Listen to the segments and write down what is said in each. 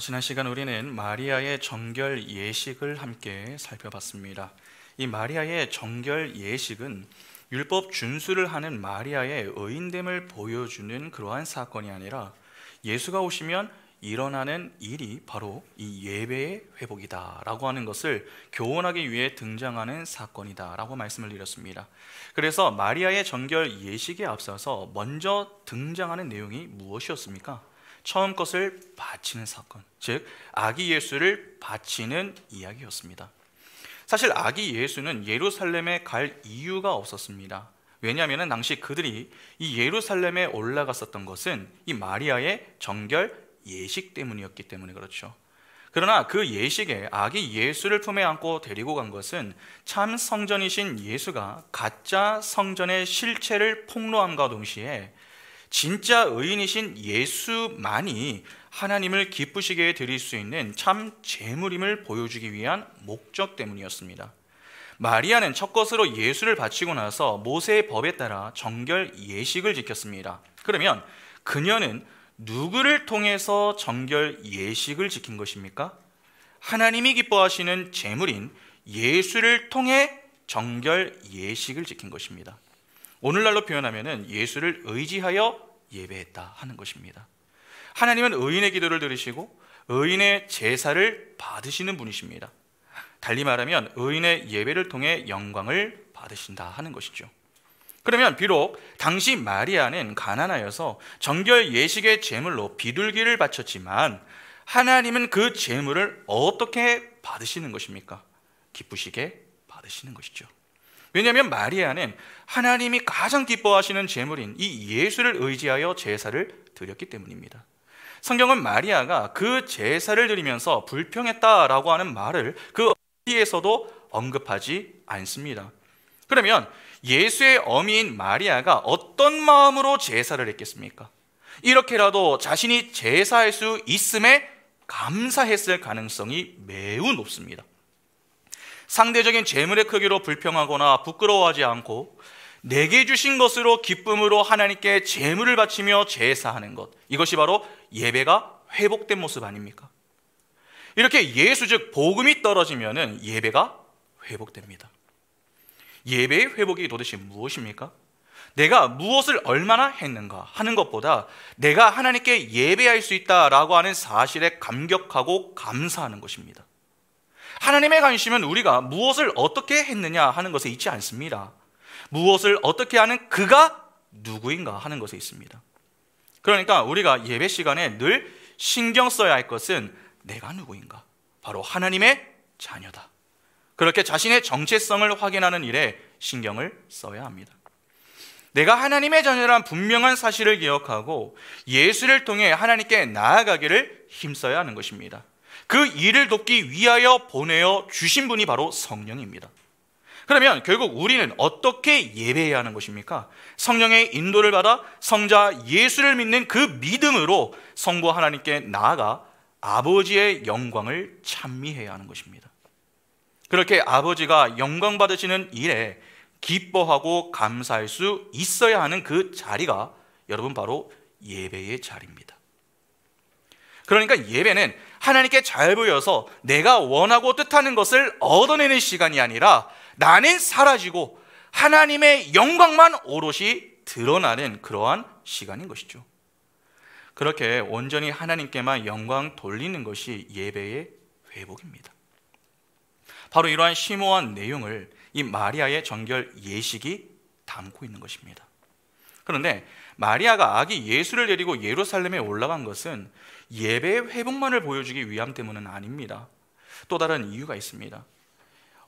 지난 시간 우리는 마리아의 정결 예식을 함께 살펴봤습니다. 이 마리아의 정결 예식은 율법 준수를 하는 마리아의 의인됨을 보여주는 그러한 사건이 아니라 예수가 오시면 일어나는 일이 바로 이 예배의 회복이다 라고 하는 것을 교훈하기 위해 등장하는 사건이다 라고 말씀을 드렸습니다. 그래서 마리아의 정결 예식에 앞서서 먼저 등장하는 내용이 무엇이었습니까? 처음 것을 바치는 사건, 즉 아기 예수를 바치는 이야기였습니다. 사실 아기 예수는 예루살렘에 갈 이유가 없었습니다. 왜냐하면 당시 그들이 이 예루살렘에 올라갔었던 것은 이 마리아의 정결 예식 때문이었기 때문에 그렇죠. 그러나 그 예식에 아기 예수를 품에 안고 데리고 간 것은 참 성전이신 예수가 가짜 성전의 실체를 폭로함과 동시에 진짜 의인이신 예수만이 하나님을 기쁘시게 드릴 수 있는 참 제물임을 보여주기 위한 목적 때문이었습니다. 마리아는 첫 것으로 예수를 바치고 나서 모세의 법에 따라 정결 예식을 지켰습니다. 그러면 그녀는 누구를 통해서 정결 예식을 지킨 것입니까? 하나님이 기뻐하시는 제물인 예수를 통해 정결 예식을 지킨 것입니다. 오늘날로 표현하면 예수를 의지하여 예배했다 하는 것입니다. 하나님은 의인의 기도를 들으시고 의인의 제사를 받으시는 분이십니다. 달리 말하면 의인의 예배를 통해 영광을 받으신다 하는 것이죠. 그러면 비록 당시 마리아는 가난하여서 정결 예식의 제물로 비둘기를 바쳤지만 하나님은 그 제물을 어떻게 받으시는 것입니까? 기쁘시게 받으시는 것이죠. 왜냐하면 마리아는 하나님이 가장 기뻐하시는 제물인 이 예수를 의지하여 제사를 드렸기 때문입니다. 성경은 마리아가 그 제사를 드리면서 불평했다라고 하는 말을 그 어디에서도 언급하지 않습니다. 그러면 예수의 어미인 마리아가 어떤 마음으로 제사를 했겠습니까? 이렇게라도 자신이 제사할 수 있음에 감사했을 가능성이 매우 높습니다. 상대적인 제물의 크기로 불평하거나 부끄러워하지 않고 내게 주신 것으로 기쁨으로 하나님께 제물을 바치며 제사하는 것, 이것이 바로 예배가 회복된 모습 아닙니까? 이렇게 예수 즉 복음이 떨어지면 예배가 회복됩니다. 예배의 회복이 도대체 무엇입니까? 내가 무엇을 얼마나 했는가 하는 것보다 내가 하나님께 예배할 수 있다라고 하는 사실에 감격하고 감사하는 것입니다. 하나님의 관심은 우리가 무엇을 어떻게 했느냐 하는 것에 있지 않습니다. 무엇을 어떻게 하는 그가 누구인가 하는 것에 있습니다. 그러니까 우리가 예배 시간에 늘 신경 써야 할 것은 내가 누구인가? 바로 하나님의 자녀다. 그렇게 자신의 정체성을 확인하는 일에 신경을 써야 합니다. 내가 하나님의 자녀란 분명한 사실을 기억하고 예수를 통해 하나님께 나아가기를 힘써야 하는 것입니다. 그 일을 돕기 위하여 보내어 주신 분이 바로 성령입니다. 그러면 결국 우리는 어떻게 예배해야 하는 것입니까? 성령의 인도를 받아 성자 예수를 믿는 그 믿음으로 성부 하나님께 나아가 아버지의 영광을 찬미해야 하는 것입니다. 그렇게 아버지가 영광 받으시는 일에 기뻐하고 감사할 수 있어야 하는 그 자리가 여러분 바로 예배의 자리입니다. 그러니까 예배는 하나님께 잘 보여서 내가 원하고 뜻하는 것을 얻어내는 시간이 아니라 나는 사라지고 하나님의 영광만 오롯이 드러나는 그러한 시간인 것이죠. 그렇게 온전히 하나님께만 영광 돌리는 것이 예배의 회복입니다. 바로 이러한 심오한 내용을 이 마리아의 정결 예식이 담고 있는 것입니다. 그런데 마리아가 아기 예수를 데리고 예루살렘에 올라간 것은 예배의 회복만을 보여주기 위함 때문은 아닙니다. 또 다른 이유가 있습니다.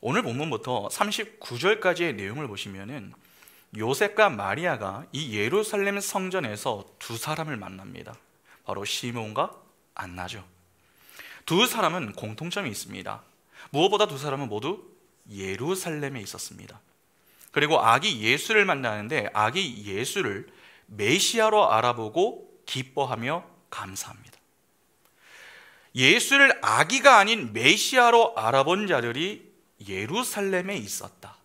오늘 본문부터 39절까지의 내용을 보시면은 요셉과 마리아가 이 예루살렘 성전에서 두 사람을 만납니다. 바로 시몬과 안나죠. 두 사람은 공통점이 있습니다. 무엇보다 두 사람은 모두 예루살렘에 있었습니다. 그리고 아기 예수를 만나는데 아기 예수를 메시아로 알아보고 기뻐하며 감사합니다. 예수를 아기가 아닌 메시아로 알아본 자들이 예루살렘에 있었다.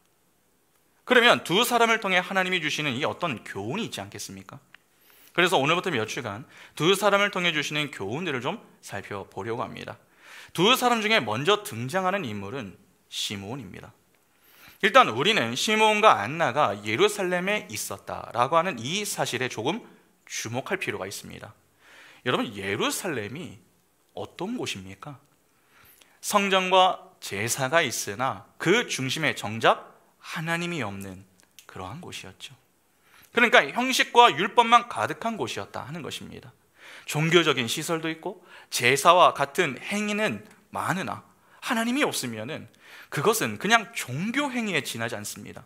그러면 두 사람을 통해 하나님이 주시는 이 어떤 교훈이 있지 않겠습니까? 그래서 오늘부터 몇 주간 두 사람을 통해 주시는 교훈들을 좀 살펴보려고 합니다. 두 사람 중에 먼저 등장하는 인물은 시므온입니다. 일단 우리는 시므온과 안나가 예루살렘에 있었다라고 하는 이 사실에 조금 주목할 필요가 있습니다. 여러분, 예루살렘이 어떤 곳입니까? 성전과 제사가 있으나 그 중심에 정작 하나님이 없는 그러한 곳이었죠. 그러니까 형식과 율법만 가득한 곳이었다 하는 것입니다. 종교적인 시설도 있고 제사와 같은 행위는 많으나 하나님이 없으면은 그것은 그냥 종교 행위에 지나지 않습니다.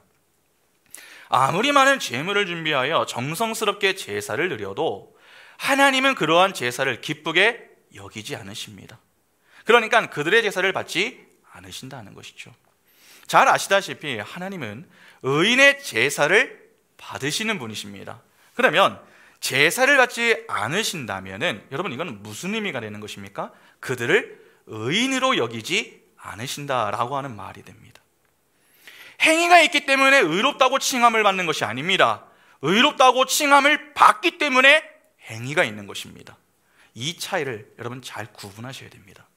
아무리 많은 제물을 준비하여 정성스럽게 제사를 드려도 하나님은 그러한 제사를 기쁘게 여기지 않으십니다. 그러니까 그들의 제사를 받지 않으신다는 것이죠. 잘 아시다시피 하나님은 의인의 제사를 받으시는 분이십니다. 그러면 제사를 받지 않으신다면은 여러분, 이건 무슨 의미가 되는 것입니까? 그들을 의인으로 여기지 않으신다라고 하는 말이 됩니다. 행위가 있기 때문에 의롭다고 칭함을 받는 것이 아닙니다. 의롭다고 칭함을 받기 때문에 행위가 있는 것입니다. 이 차이를 여러분 잘 구분하셔야 됩니다.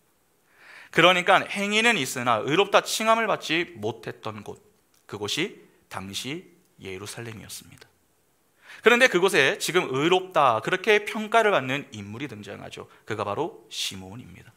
그러니까 행위는 있으나 의롭다 칭함을 받지 못했던 곳, 그곳이 당시 예루살렘이었습니다. 그런데 그곳에 지금 의롭다 그렇게 평가를 받는 인물이 등장하죠. 그가 바로 시므온입니다.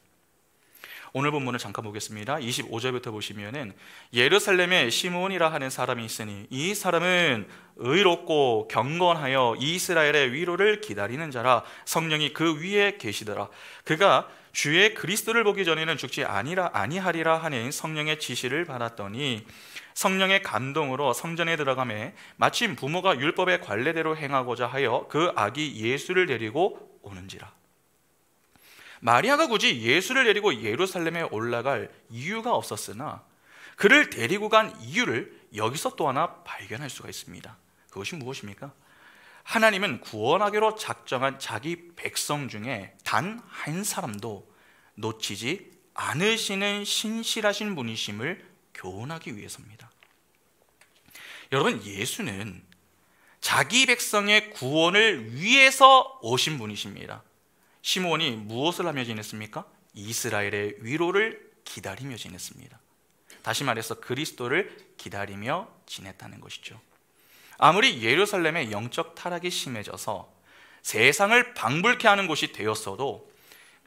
오늘 본문을 잠깐 보겠습니다. 25절부터 보시면은 예루살렘에 시므온이라 하는 사람이 있으니 이 사람은 의롭고 경건하여 이스라엘의 위로를 기다리는 자라. 성령이 그 위에 계시더라. 그가 주의 그리스도를 보기 전에는 죽지 아니하리라 하는 성령의 지시를 받았더니 성령의 감동으로 성전에 들어가매 마침 부모가 율법의 관례대로 행하고자 하여 그 아기 예수를 데리고 오는지라. 마리아가 굳이 예수를 데리고 예루살렘에 올라갈 이유가 없었으나 그를 데리고 간 이유를 여기서 또 하나 발견할 수가 있습니다. 그것이 무엇입니까? 하나님은 구원하기로 작정한 자기 백성 중에 단 한 사람도 놓치지 않으시는 신실하신 분이심을 교훈하기 위해서입니다. 여러분, 예수는 자기 백성의 구원을 위해서 오신 분이십니다. 시므온이 무엇을 하며 지냈습니까? 이스라엘의 위로를 기다리며 지냈습니다. 다시 말해서 그리스도를 기다리며 지냈다는 것이죠. 아무리 예루살렘의 영적 타락이 심해져서 세상을 방불케 하는 곳이 되었어도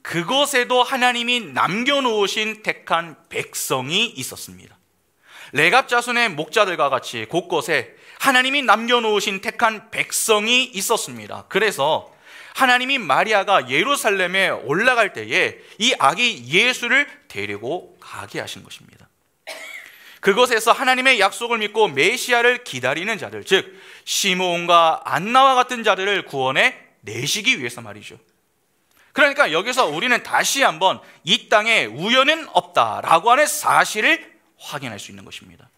그곳에도 하나님이 남겨놓으신 택한 백성이 있었습니다. 레갑 자손의 목자들과 같이 곳곳에 하나님이 남겨놓으신 택한 백성이 있었습니다. 그래서 하나님이 마리아가 예루살렘에 올라갈 때에 이 아기 예수를 데리고 가게 하신 것입니다. 그곳에서 하나님의 약속을 믿고 메시아를 기다리는 자들, 즉 시므온과 안나와 같은 자들을 구원해 내시기 위해서 말이죠. 그러니까 여기서 우리는 다시 한번 이 땅에 우연은 없다라고 하는 사실을 확인할 수 있는 것입니다.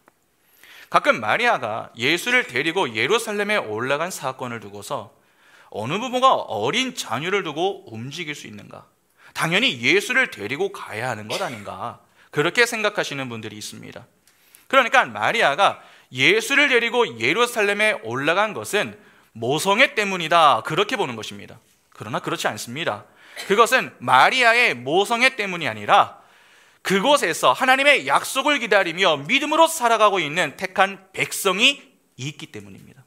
가끔 마리아가 예수를 데리고 예루살렘에 올라간 사건을 두고서 어느 부모가 어린 자녀를 두고 움직일 수 있는가? 당연히 예수를 데리고 가야 하는 것 아닌가? 그렇게 생각하시는 분들이 있습니다. 그러니까 마리아가 예수를 데리고 예루살렘에 올라간 것은 모성애 때문이다, 그렇게 보는 것입니다. 그러나 그렇지 않습니다. 그것은 마리아의 모성애 때문이 아니라 그곳에서 하나님의 약속을 기다리며 믿음으로 살아가고 있는 택한 백성이 있기 때문입니다.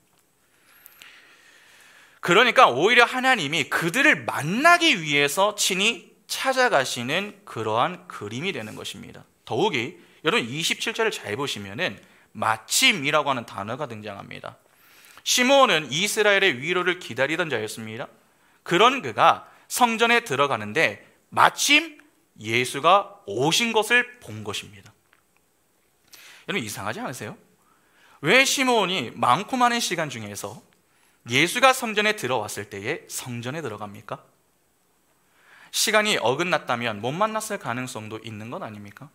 그러니까 오히려 하나님이 그들을 만나기 위해서 친히 찾아가시는 그러한 그림이 되는 것입니다. 더욱이 여러분 27절을 잘 보시면은 마침이라고 하는 단어가 등장합니다. 시므온은 이스라엘의 위로를 기다리던 자였습니다. 그런 그가 성전에 들어가는데 마침 예수가 오신 것을 본 것입니다. 여러분 이상하지 않으세요? 왜 시므온이 많고 많은 시간 중에서 예수가 성전에 들어왔을 때에 성전에 들어갑니까? 시간이 어긋났다면 못 만났을 가능성도 있는 것 아닙니까?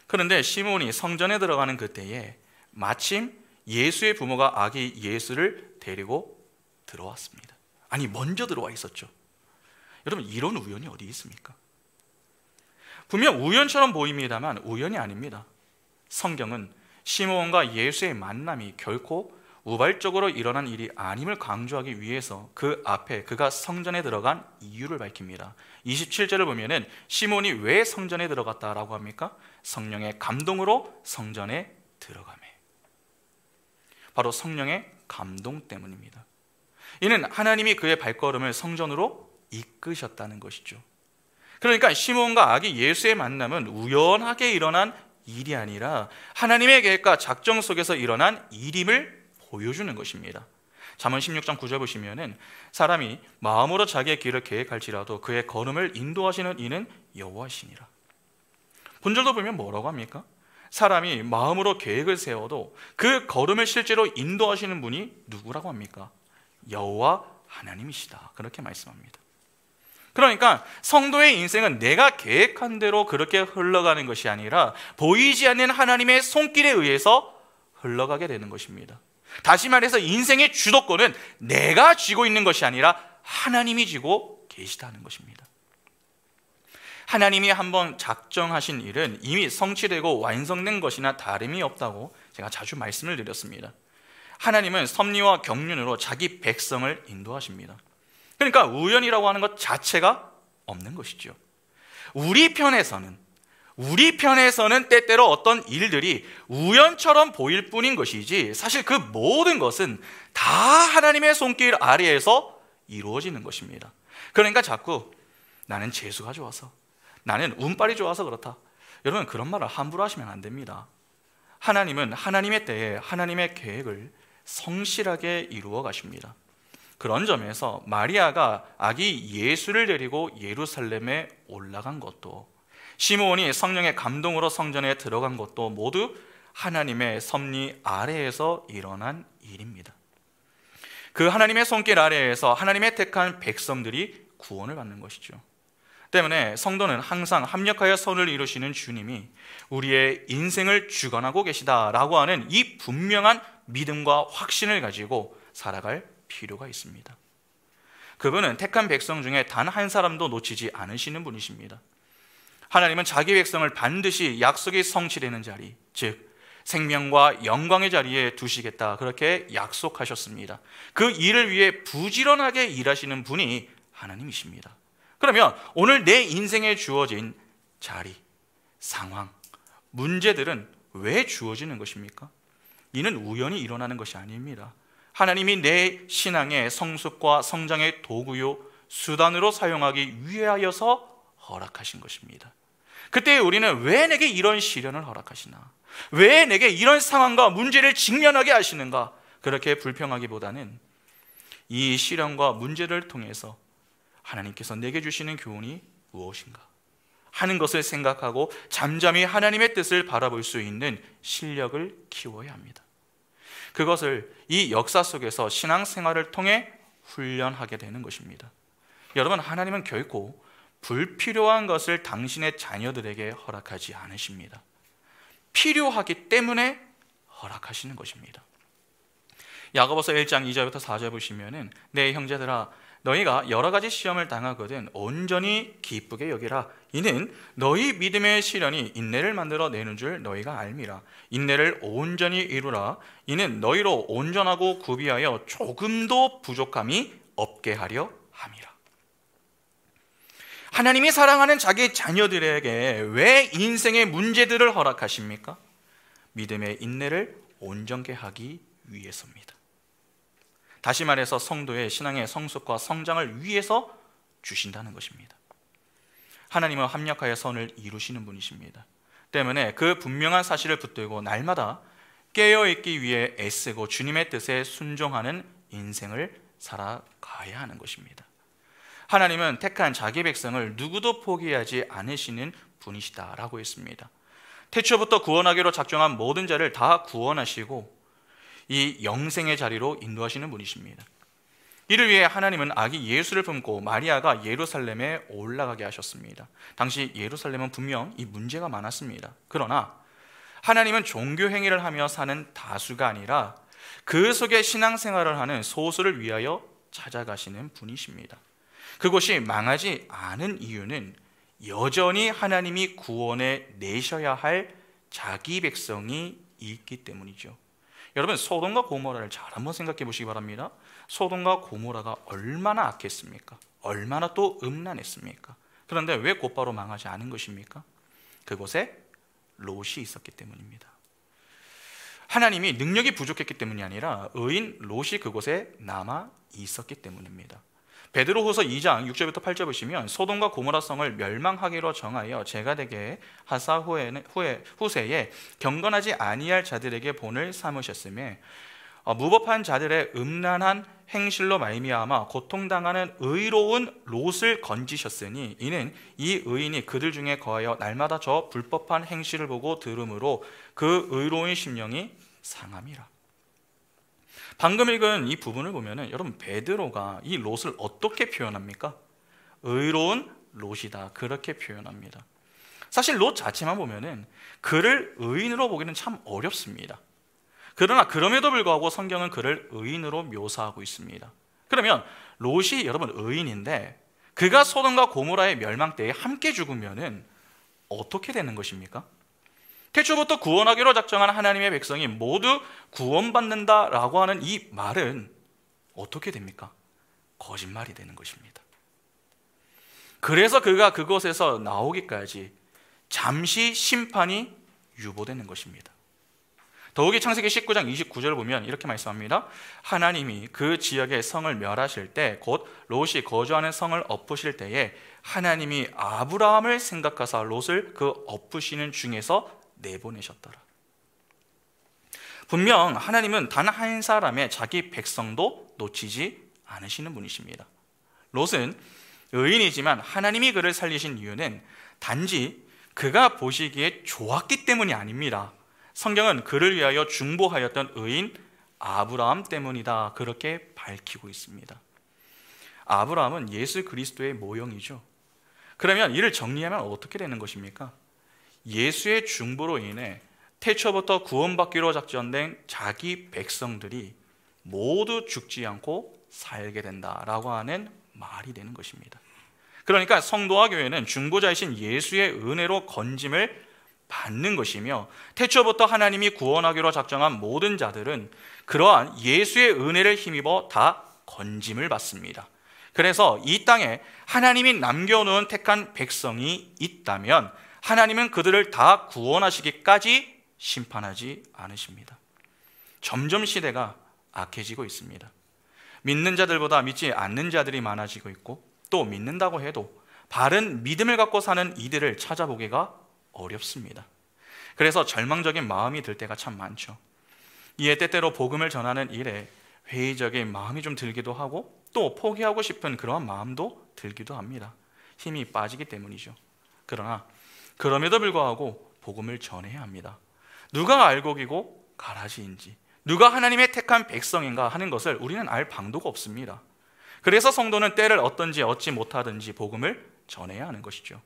그런데 시므온이 성전에 들어가는 그때에 마침 예수의 부모가 아기 예수를 데리고 들어왔습니다. 아니 먼저 들어와 있었죠. 여러분 이런 우연이 어디 있습니까? 분명 우연처럼 보입니다만 우연이 아닙니다. 성경은 시므온과 예수의 만남이 결코 우발적으로 일어난 일이 아님을 강조하기 위해서 그 앞에 그가 성전에 들어간 이유를 밝힙니다. 27절을 보면은 시몬이 왜 성전에 들어갔다라고 합니까? 성령의 감동으로 성전에 들어가매. 바로 성령의 감동 때문입니다. 이는 하나님이 그의 발걸음을 성전으로 이끄셨다는 것이죠. 그러니까 시몬과 아기 예수의 만남은 우연하게 일어난 일이 아니라 하나님의 계획과 작정 속에서 일어난 일임을 보여주는 것입니다. 잠언 16장 9절 보시면은 사람이 마음으로 자기의 길을 계획할지라도 그의 걸음을 인도하시는 이는 여호와시니라. 본절도 보면 뭐라고 합니까? 사람이 마음으로 계획을 세워도 그 걸음을 실제로 인도하시는 분이 누구라고 합니까? 여호와 하나님이시다. 그렇게 말씀합니다. 그러니까 성도의 인생은 내가 계획한 대로 그렇게 흘러가는 것이 아니라 보이지 않는 하나님의 손길에 의해서 흘러가게 되는 것입니다. 다시 말해서 인생의 주도권은 내가 쥐고 있는 것이 아니라 하나님이 쥐고 계시다는 것입니다. 하나님이 한번 작정하신 일은 이미 성취되고 완성된 것이나 다름이 없다고 제가 자주 말씀을 드렸습니다. 하나님은 섭리와 경륜으로 자기 백성을 인도하십니다. 그러니까 우연이라고 하는 것 자체가 없는 것이죠. 우리 편에서는 때때로 어떤 일들이 우연처럼 보일 뿐인 것이지 사실 그 모든 것은 다 하나님의 손길 아래에서 이루어지는 것입니다. 그러니까 자꾸 나는 재수가 좋아서, 나는 운빨이 좋아서 그렇다, 여러분 그런 말을 함부로 하시면 안 됩니다. 하나님은 하나님의 때에 하나님의 계획을 성실하게 이루어 가십니다. 그런 점에서 마리아가 아기 예수를 데리고 예루살렘에 올라간 것도, 시므온이 성령의 감동으로 성전에 들어간 것도 모두 하나님의 섭리 아래에서 일어난 일입니다. 그 하나님의 손길 아래에서 하나님의 택한 백성들이 구원을 받는 것이죠. 때문에 성도는 항상 합력하여 선을 이루시는 주님이 우리의 인생을 주관하고 계시다라고 하는 이 분명한 믿음과 확신을 가지고 살아갈 필요가 있습니다. 그분은 택한 백성 중에 단 한 사람도 놓치지 않으시는 분이십니다. 하나님은 자기 백성을 반드시 약속이 성취되는 자리, 즉 생명과 영광의 자리에 두시겠다, 그렇게 약속하셨습니다. 그 일을 위해 부지런하게 일하시는 분이 하나님이십니다. 그러면 오늘 내 인생에 주어진 자리, 상황, 문제들은 왜 주어지는 것입니까? 이는 우연히 일어나는 것이 아닙니다. 하나님이 내 신앙의 성숙과 성장의 도구요 수단으로 사용하기 위하여서 허락하신 것입니다. 그때 우리는 왜 내게 이런 시련을 허락하시나, 왜 내게 이런 상황과 문제를 직면하게 하시는가, 그렇게 불평하기보다는 이 시련과 문제를 통해서 하나님께서 내게 주시는 교훈이 무엇인가 하는 것을 생각하고 잠잠히 하나님의 뜻을 바라볼 수 있는 실력을 키워야 합니다. 그것을 이 역사 속에서 신앙생활을 통해 훈련하게 되는 것입니다. 여러분, 하나님은 결코 불필요한 것을 당신의 자녀들에게 허락하지 않으십니다. 필요하기 때문에 허락하시는 것입니다. 야고보서 1장 2절부터 4절 보시면은 내 형제들아 너희가 여러 가지 시험을 당하거든 온전히 기쁘게 여기라. 이는 너희 믿음의 시련이 인내를 만들어 내는 줄 너희가 알미라. 인내를 온전히 이루라. 이는 너희로 온전하고 구비하여 조금도 부족함이 없게 하려 함이라. 하나님이 사랑하는 자기 자녀들에게 왜 인생의 문제들을 허락하십니까? 믿음의 인내를 온전케 하기 위해서입니다. 다시 말해서 성도의 신앙의 성숙과 성장을 위해서 주신다는 것입니다. 하나님은 합력하여 선을 이루시는 분이십니다. 때문에 그 분명한 사실을 붙들고 날마다 깨어있기 위해 애쓰고 주님의 뜻에 순종하는 인생을 살아가야 하는 것입니다. 하나님은 택한 자기 백성을 누구도 포기하지 않으시는 분이시다라고 했습니다. 태초부터 구원하기로 작정한 모든 자를 다 구원하시고 이 영생의 자리로 인도하시는 분이십니다. 이를 위해 하나님은 아기 예수를 품고 마리아가 예루살렘에 올라가게 하셨습니다. 당시 예루살렘은 분명 이 문제가 많았습니다. 그러나 하나님은 종교 행위를 하며 사는 다수가 아니라 그 속에 신앙생활을 하는 소수를 위하여 찾아가시는 분이십니다. 그곳이 망하지 않은 이유는 여전히 하나님이 구원해 내셔야 할 자기 백성이 있기 때문이죠. 여러분, 소돔과 고모라를 잘 한번 생각해 보시기 바랍니다. 소돔과 고모라가 얼마나 악했습니까? 얼마나 또 음란했습니까? 그런데 왜 곧바로 망하지 않은 것입니까? 그곳에 롯이 있었기 때문입니다. 하나님이 능력이 부족했기 때문이 아니라 의인 롯이 그곳에 남아 있었기 때문입니다. 베드로후서 2장 6절부터 8절 보시면 소돔과 고모라 성을 멸망하기로 정하여 제가덱에게 하사 후세에 경건하지 아니할 자들에게 본을 삼으셨음에 무법한 자들의 음란한 행실로 말미암아 고통당하는 의로운 롯을 건지셨으니 이는 이 의인이 그들 중에 거하여 날마다 저 불법한 행실을 보고 들음으로 그 의로운 심령이 상함이라. 방금 읽은 이 부분을 보면은 여러분, 베드로가 이 롯을 어떻게 표현합니까? 의로운 롯이다, 그렇게 표현합니다. 사실 롯 자체만 보면은 그를 의인으로 보기는 참 어렵습니다. 그러나 그럼에도 불구하고 성경은 그를 의인으로 묘사하고 있습니다. 그러면 롯이 여러분 의인인데 그가 소돔과 고모라의 멸망 때에 함께 죽으면은 어떻게 되는 것입니까? 태초부터 구원하기로 작정한 하나님의 백성이 모두 구원받는다라고 하는 이 말은 어떻게 됩니까? 거짓말이 되는 것입니다. 그래서 그가 그곳에서 나오기까지 잠시 심판이 유보되는 것입니다. 더욱이 창세기 19장 29절을 보면 이렇게 말씀합니다. 하나님이 그 지역의 성을 멸하실 때 곧 롯이 거주하는 성을 엎으실 때에 하나님이 아브라함을 생각하사 롯을 그 엎으시는 중에서 내보내셨더라. 분명 하나님은 단 한 사람의 자기 백성도 놓치지 않으시는 분이십니다. 롯은 의인이지만 하나님이 그를 살리신 이유는 단지 그가 보시기에 좋았기 때문이 아닙니다. 성경은 그를 위하여 중보하였던 의인 아브라함 때문이다, 그렇게 밝히고 있습니다. 아브라함은 예수 그리스도의 모형이죠. 그러면 이를 정리하면 어떻게 되는 것입니까? 예수의 중보로 인해 태초부터 구원받기로 작정된 자기 백성들이 모두 죽지 않고 살게 된다라고 하는 말이 되는 것입니다. 그러니까 성도와 교회는 중보자이신 예수의 은혜로 건짐을 받는 것이며 태초부터 하나님이 구원하기로 작정한 모든 자들은 그러한 예수의 은혜를 힘입어 다 건짐을 받습니다. 그래서 이 땅에 하나님이 남겨놓은 택한 백성이 있다면 하나님은 그들을 다 구원하시기까지 심판하지 않으십니다. 점점 시대가 악해지고 있습니다. 믿는 자들보다 믿지 않는 자들이 많아지고 있고 또 믿는다고 해도 바른 믿음을 갖고 사는 이들을 찾아보기가 어렵습니다. 그래서 절망적인 마음이 들 때가 참 많죠. 이에 때때로 복음을 전하는 일에 회의적인 마음이 좀 들기도 하고 또 포기하고 싶은 그러한 마음도 들기도 합니다. 힘이 빠지기 때문이죠. 그러나 그럼에도 불구하고 복음을 전해야 합니다. 누가 알곡이고 가라지인지, 누가 하나님의 택한 백성인가 하는 것을 우리는 알 방도가 없습니다. 그래서 성도는 때를 얻든지 얻지 못하든지 복음을 전해야 하는 것이죠.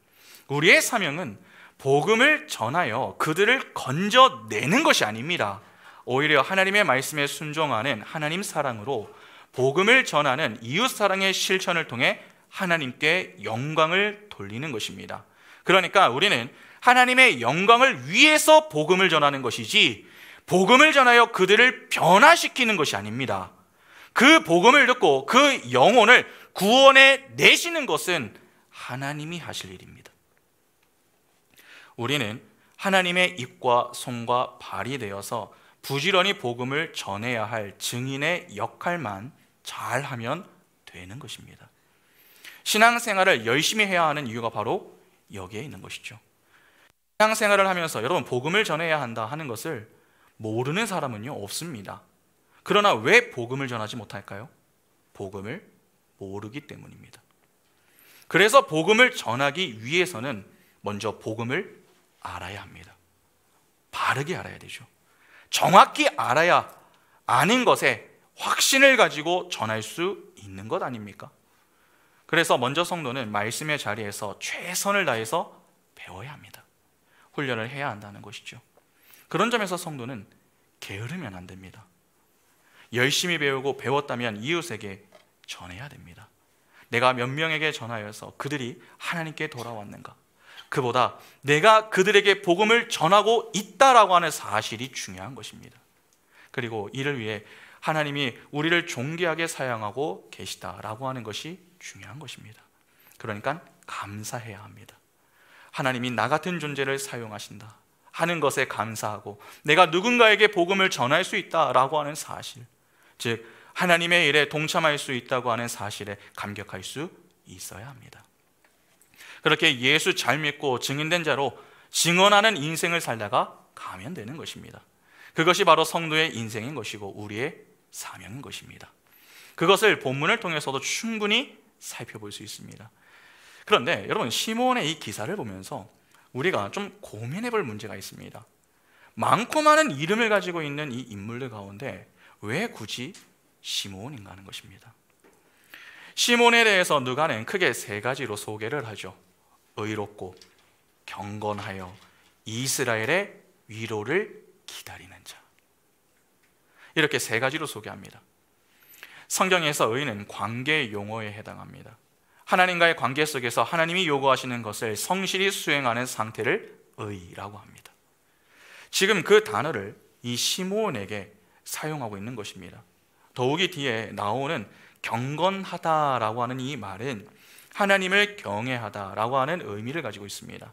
우리의 사명은 복음을 전하여 그들을 건져내는 것이 아닙니다. 오히려 하나님의 말씀에 순종하는 하나님 사랑으로 복음을 전하는 이웃 사랑의 실천을 통해 하나님께 영광을 돌리는 것입니다. 그러니까 우리는 하나님의 영광을 위해서 복음을 전하는 것이지 복음을 전하여 그들을 변화시키는 것이 아닙니다. 그 복음을 듣고 그 영혼을 구원해 내시는 것은 하나님이 하실 일입니다. 우리는 하나님의 입과 손과 발이 되어서 부지런히 복음을 전해야 할 증인의 역할만 잘하면 되는 것입니다. 신앙생활을 열심히 해야 하는 이유가 바로 여기에 있는 것이죠. 신앙생활을 하면서 여러분 복음을 전해야 한다 하는 것을 모르는 사람은요 없습니다. 그러나 왜 복음을 전하지 못할까요? 복음을 모르기 때문입니다. 그래서 복음을 전하기 위해서는 먼저 복음을 알아야 합니다. 바르게 알아야 되죠. 정확히 알아야 아는 것에 확신을 가지고 전할 수 있는 것 아닙니까? 그래서 먼저 성도는 말씀의 자리에서 최선을 다해서 배워야 합니다. 훈련을 해야 한다는 것이죠. 그런 점에서 성도는 게으르면 안 됩니다. 열심히 배우고 배웠다면 이웃에게 전해야 됩니다. 내가 몇 명에게 전하여서 그들이 하나님께 돌아왔는가? 그보다 내가 그들에게 복음을 전하고 있다라고 하는 사실이 중요한 것입니다. 그리고 이를 위해 하나님이 우리를 존귀하게 사용하고 계시다라고 하는 것이 중요한 것입니다. 그러니까 감사해야 합니다. 하나님이 나 같은 존재를 사용하신다 하는 것에 감사하고, 내가 누군가에게 복음을 전할 수 있다라고 하는 사실, 즉 하나님의 일에 동참할 수 있다고 하는 사실에 감격할 수 있어야 합니다. 그렇게 예수 잘 믿고 증인된 자로 증언하는 인생을 살다가 가면 되는 것입니다. 그것이 바로 성도의 인생인 것이고 우리의 사명인 것입니다. 그것을 본문을 통해서도 충분히 살펴볼 수 있습니다. 그런데 여러분, 시몬의 이 기사를 보면서 우리가 좀 고민해 볼 문제가 있습니다. 많고 많은 이름을 가지고 있는 이 인물들 가운데 왜 굳이 시몬인가 하는 것입니다. 시몬에 대해서 누가는 크게 세 가지로 소개를 하죠. 의롭고, 경건하여, 이스라엘의 위로를 기다리는 자. 이렇게 세 가지로 소개합니다. 성경에서 의는 관계 용어에 해당합니다. 하나님과의 관계 속에서 하나님이 요구하시는 것을 성실히 수행하는 상태를 의라고 합니다. 지금 그 단어를 이 시몬에게 사용하고 있는 것입니다. 더욱이 뒤에 나오는 경건하다라고 하는 이 말은 하나님을 경외하다라고 하는 의미를 가지고 있습니다.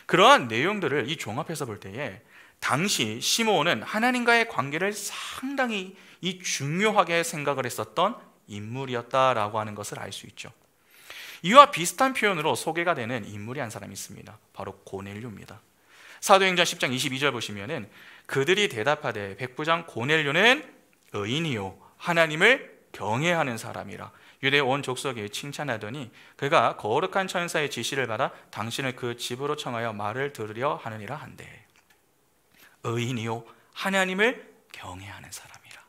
그러한 내용들을 이 종합해서 볼 때에 당시 시몬은 하나님과의 관계를 상당히 이 중요하게 생각을 했었던 인물이었다라고 하는 것을 알 수 있죠. 이와 비슷한 표현으로 소개가 되는 인물이 한 사람이 있습니다. 바로 고넬료입니다. 사도행전 10장 22절 보시면은 그들이 대답하되 백부장 고넬료는 의인이요 하나님을 경외하는 사람이라 유대 온 족속에 칭찬하더니 그가 거룩한 천사의 지시를 받아 당신을 그 집으로 청하여 말을 들으려 하느니라 한대. 의인이요 하나님을 경외하는 사람이라.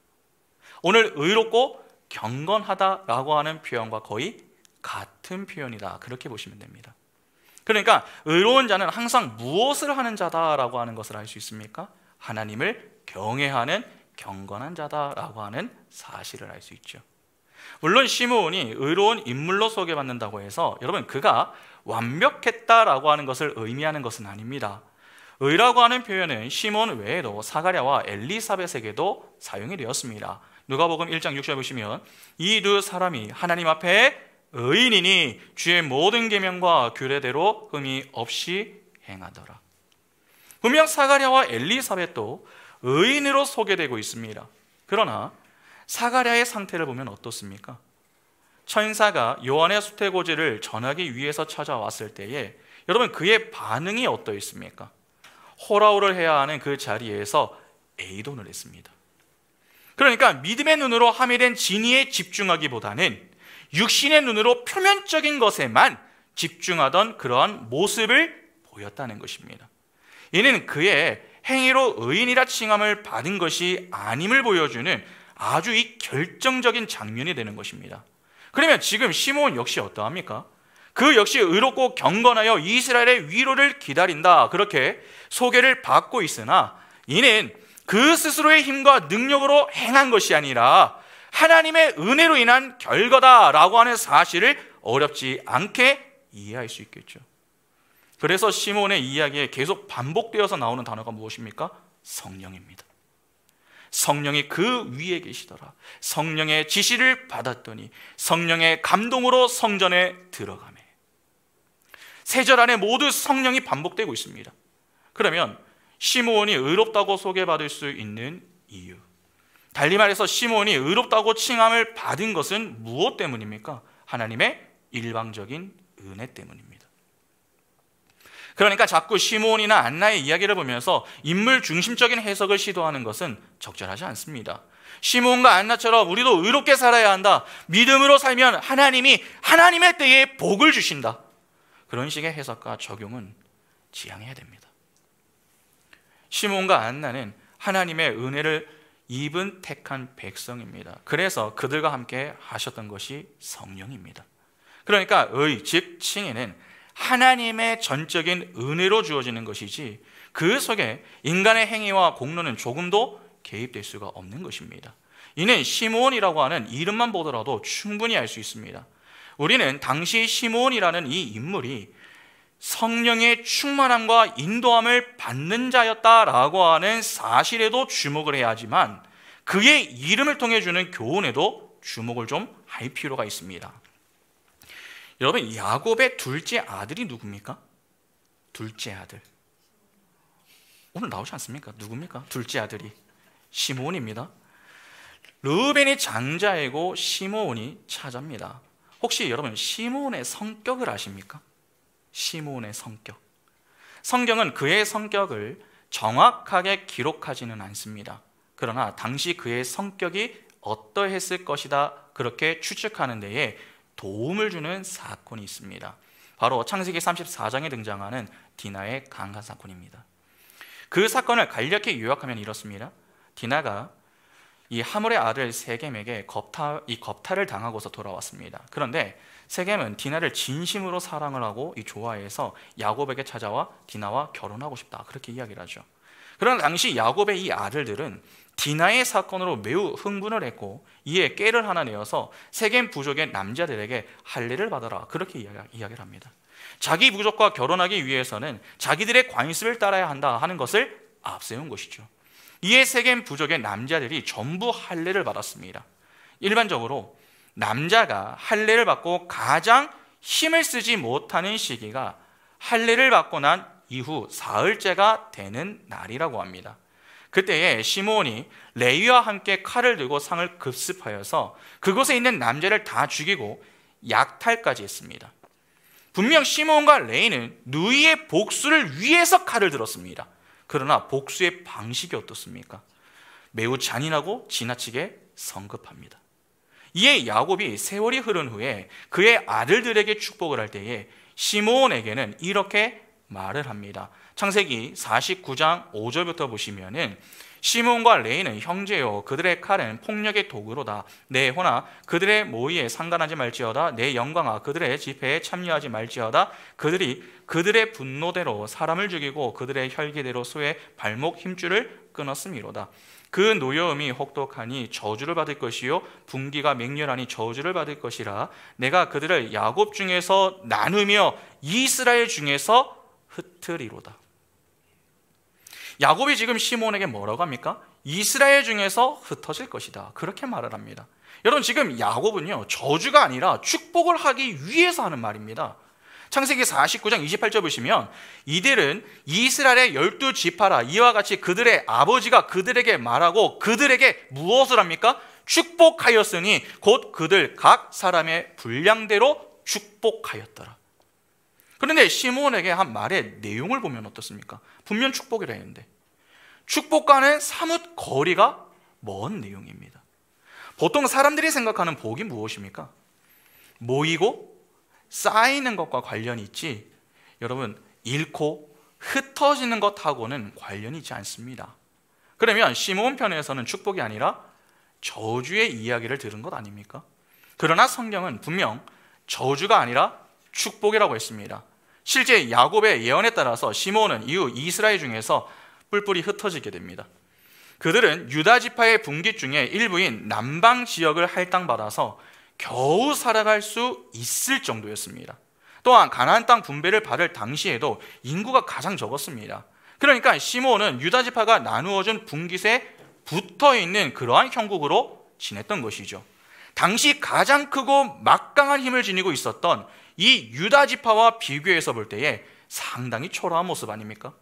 오늘 의롭고 경건하다라고 하는 표현과 거의 같은 표현이다, 그렇게 보시면 됩니다. 그러니까 의로운 자는 항상 무엇을 하는 자다라고 하는 것을 알 수 있습니까? 하나님을 경외하는 경건한 자다라고 하는 사실을 알 수 있죠. 물론 시므온이 의로운 인물로 소개받는다고 해서 여러분 그가 완벽했다라고 하는 것을 의미하는 것은 아닙니다. 의라고 하는 표현은 시몬 외에도 사가랴와 엘리사벳에게도 사용이 되었습니다. 누가복음 1장 6절 보시면 이 두 사람이 하나님 앞에 의인이니 주의 모든 계명과 규례대로 흠이 없이 행하더라. 분명 사가랴와 엘리사벳도 의인으로 소개되고 있습니다. 그러나 사가랴의 상태를 보면 어떻습니까? 천사가 요한의 수태고지를 전하기 위해서 찾아왔을 때에 여러분 그의 반응이 어떠했습니까? 호라호를 해야 하는 그 자리에서 애도를 했습니다. 그러니까 믿음의 눈으로 함유된 진리에 집중하기보다는 육신의 눈으로 표면적인 것에만 집중하던 그러한 모습을 보였다는 것입니다. 이는 그의 행위로 의인이라 칭함을 받은 것이 아님을 보여주는 아주 이 결정적인 장면이 되는 것입니다. 그러면 지금 시몬 역시 어떠합니까? 그 역시 의롭고 경건하여 이스라엘의 위로를 기다린다, 그렇게 소개를 받고 있으나 이는 그 스스로의 힘과 능력으로 행한 것이 아니라 하나님의 은혜로 인한 결과다라고 하는 사실을 어렵지 않게 이해할 수 있겠죠. 그래서 시몬의 이야기에 계속 반복되어서 나오는 단어가 무엇입니까? 성령입니다. 성령이 그 위에 계시더라. 성령의 지시를 받았더니 성령의 감동으로 성전에 들어가매. 세 절 안에 모두 성령이 반복되고 있습니다. 그러면 시몬이 의롭다고 소개받을 수 있는 이유, 달리 말해서 시몬이 의롭다고 칭함을 받은 것은 무엇 때문입니까? 하나님의 일방적인 은혜 때문입니다. 그러니까 자꾸 시몬이나 안나의 이야기를 보면서 인물 중심적인 해석을 시도하는 것은 적절하지 않습니다. 시몬과 안나처럼 우리도 의롭게 살아야 한다, 믿음으로 살면 하나님이 하나님의 때에 복을 주신다, 그런 식의 해석과 적용은 지양해야 됩니다. 시몬과 안나는 하나님의 은혜를 입은 택한 백성입니다. 그래서 그들과 함께 하셨던 것이 성령입니다. 그러니까 의, 즉 칭의는 하나님의 전적인 은혜로 주어지는 것이지 그 속에 인간의 행위와 공로는 조금도 개입될 수가 없는 것입니다. 이는 시므온이라고 하는 이름만 보더라도 충분히 알 수 있습니다. 우리는 당시 시므온이라는 이 인물이 성령의 충만함과 인도함을 받는 자였다라고 하는 사실에도 주목을 해야 하지만 그의 이름을 통해 주는 교훈에도 주목을 좀 할 필요가 있습니다. 여러분, 야곱의 둘째 아들이 누굽니까? 둘째 아들. 오늘 나오지 않습니까? 누굽니까? 둘째 아들이 시므온입니다. 르우벤이 장자이고 시므온이 차자입니다. 혹시 여러분 시므온의 성격을 아십니까? 시므온의 성격. 성경은 그의 성격을 정확하게 기록하지는 않습니다. 그러나 당시 그의 성격이 어떠했을 것이다, 그렇게 추측하는 데에 도움을 주는 사건이 있습니다. 바로 창세기 34장에 등장하는 디나의 강간 사건입니다. 그 사건을 간략히 요약하면 이렇습니다. 디나가 이 하몰의 아들 세겜에게 겁탈을 당하고서 돌아왔습니다. 그런데 세겜은 디나를 진심으로 사랑을 하고 좋아해서 야곱에게 찾아와 디나와 결혼하고 싶다, 그렇게 이야기를 하죠. 그러나 당시 야곱의 이 아들들은 디나의 사건으로 매우 흥분을 했고 이에 꾀를 하나 내어서 세겜 부족의 남자들에게 할례를 받아라, 그렇게 이야기를 합니다. 자기 부족과 결혼하기 위해서는 자기들의 관습을 따라야 한다 하는 것을 앞세운 것이죠. 이에 세겜 부족의 남자들이 전부 할례를 받았습니다. 일반적으로 남자가 할례를 받고 가장 힘을 쓰지 못하는 시기가 할례를 받고 난 이후 사흘째가 되는 날이라고 합니다. 그때에 시므온이 레위와 함께 칼을 들고 상을 급습하여서 그곳에 있는 남자를 다 죽이고 약탈까지 했습니다. 분명 시므온과 레위는 누이의 복수를 위해서 칼을 들었습니다. 그러나 복수의 방식이 어떻습니까? 매우 잔인하고 지나치게 성급합니다. 이에 야곱이 세월이 흐른 후에 그의 아들들에게 축복을 할 때에 시므온에게는 이렇게 말을 합니다. 창세기 49장 5절부터 보시면은 시므온과 레위는 형제요, 그들의 칼은 폭력의 도구로다. 내 호나 그들의 모의에 상관하지 말지어다. 내 영광아 그들의 집회에 참여하지 말지어다. 그들이 그들의 분노대로 사람을 죽이고 그들의 혈기대로 소의 발목 힘줄을 끊었음이로다. 그 노여움이 혹독하니 저주를 받을 것이요 분기가 맹렬하니 저주를 받을 것이라. 내가 그들을 야곱 중에서 나누며 이스라엘 중에서 흩으리로다. 야곱이 지금 시므온에게 뭐라고 합니까? 이스라엘 중에서 흩어질 것이다, 그렇게 말을 합니다. 여러분, 지금 야곱은요 저주가 아니라 축복을 하기 위해서 하는 말입니다. 창세기 49장 28절 보시면 이들은 이스라엘의 12지파라 이와 같이 그들의 아버지가 그들에게 말하고 그들에게 무엇을 합니까? 축복하였으니 곧 그들 각 사람의 분량대로 축복하였더라. 그런데 시므온에게 한 말의 내용을 보면 어떻습니까? 분명 축복이라 했는데 축복과는 사뭇 거리가 먼 내용입니다. 보통 사람들이 생각하는 복이 무엇입니까? 모이고 쌓이는 것과 관련이 있지, 여러분 잃고 흩어지는 것하고는 관련이 있지 않습니다. 그러면 시므온 편에서는 축복이 아니라 저주의 이야기를 들은 것 아닙니까? 그러나 성경은 분명 저주가 아니라 축복이라고 했습니다. 실제 야곱의 예언에 따라서 시므온은 이후 이스라엘 중에서 뿔뿔이 흩어지게 됩니다. 그들은 유다 지파의 분깃 중에 일부인 남방 지역을 할당받아서 겨우 살아갈 수 있을 정도였습니다. 또한 가나안 땅 분배를 받을 당시에도 인구가 가장 적었습니다. 그러니까 시므온은 유다 지파가 나누어준 분깃에 붙어있는 그러한 형국으로 지냈던 것이죠. 당시 가장 크고 막강한 힘을 지니고 있었던 이 유다 지파와 비교해서 볼 때에 상당히 초라한 모습 아닙니까?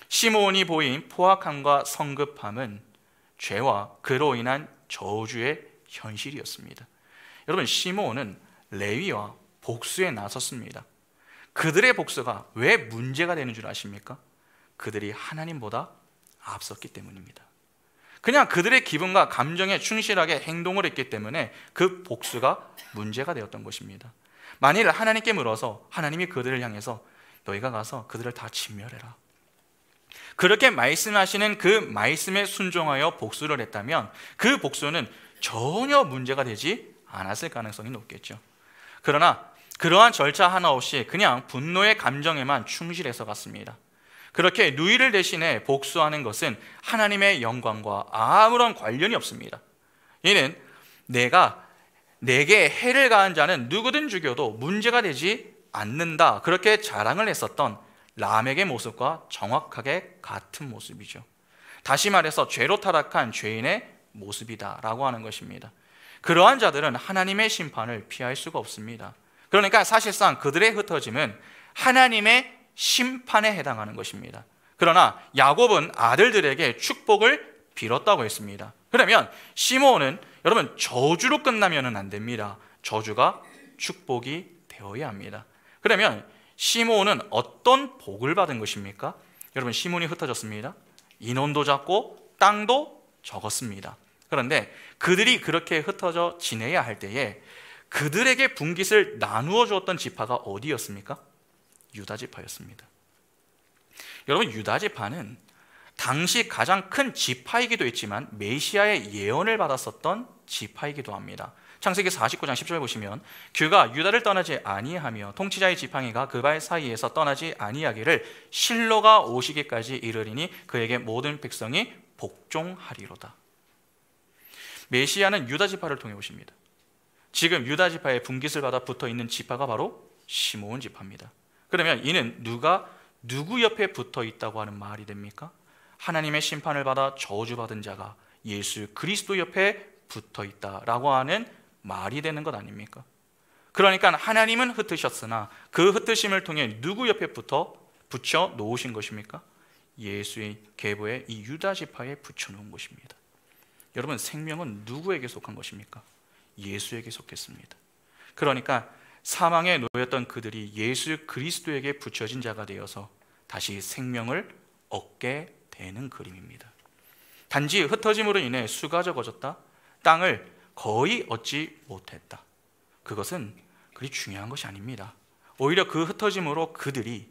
시므온이 보인 포악함과 성급함은 죄와 그로 인한 저주의 현실이었습니다. 여러분, 시므온은 레위와 복수에 나섰습니다. 그들의 복수가 왜 문제가 되는 줄 아십니까? 그들이 하나님보다 앞섰기 때문입니다. 그냥 그들의 기분과 감정에 충실하게 행동을 했기 때문에 그 복수가 문제가 되었던 것입니다. 만일 하나님께 물어서 하나님이 그들을 향해서 너희가 가서 그들을 다 진멸해라, 그렇게 말씀하시는 그 말씀에 순종하여 복수를 했다면 그 복수는 전혀 문제가 되지 않았을 가능성이 높겠죠. 그러나 그러한 절차 하나 없이 그냥 분노의 감정에만 충실해서 갔습니다. 그렇게 누이를 대신해 복수하는 것은 하나님의 영광과 아무런 관련이 없습니다. 이는 내게 해를 가한 자는 누구든 죽여도 문제가 되지 않는다, 그렇게 자랑을 했었던 람에게 모습과 정확하게 같은 모습이죠. 다시 말해서 죄로 타락한 죄인의 모습이다라고 하는 것입니다. 그러한 자들은 하나님의 심판을 피할 수가 없습니다. 그러니까 사실상 그들의 흩어짐은 하나님의 심판에 해당하는 것입니다. 그러나 야곱은 아들들에게 축복을 빌었다고 했습니다. 그러면 시므온은 여러분 저주로 끝나면 안 됩니다. 저주가 축복이 되어야 합니다. 그러면 시므온은 어떤 복을 받은 것입니까? 여러분 시므온이 흩어졌습니다. 인원도 작고 땅도 적었습니다. 그런데 그들이 그렇게 흩어져 지내야 할 때에 그들에게 분깃을 나누어 주었던 지파가 어디였습니까? 유다 지파였습니다. 여러분 유다 지파는 당시 가장 큰 지파이기도 했지만 메시아의 예언을 받았었던 지파이기도 합니다. 창세기 49장 10절 보시면 그가 유다를 떠나지 아니하며 통치자의 지팡이가 그 발 사이에서 떠나지 아니하기를 실로가 오시기까지 이르리니 그에게 모든 백성이 복종하리로다. 메시아는 유다 지파를 통해 오십니다. 지금 유다 지파의 분깃을 받아 붙어 있는 지파가 바로 시므온 지파입니다. 그러면 이는 누구 옆에 붙어 있다고 하는 말이 됩니까? 하나님의 심판을 받아 저주받은 자가 예수 그리스도 옆에 붙어 있다라고 하는 말이 되는 것 아닙니까? 그러니까 하나님은 흩으셨으나 그 흩으심을 통해 누구 옆에 붙여 놓으신 것입니까? 예수의 계보에 이 유다 지파에 붙여 놓은 것입니다. 여러분 생명은 누구에게 속한 것입니까? 예수에게 속했습니다. 그러니까 사망에 놓였던 그들이 예수 그리스도에게 붙여진 자가 되어서 다시 생명을 얻게 되는 그림입니다. 단지 흩어짐으로 인해 수가 적어졌다, 땅을 거의 얻지 못했다. 그것은 그리 중요한 것이 아닙니다. 오히려 그 흩어짐으로 그들이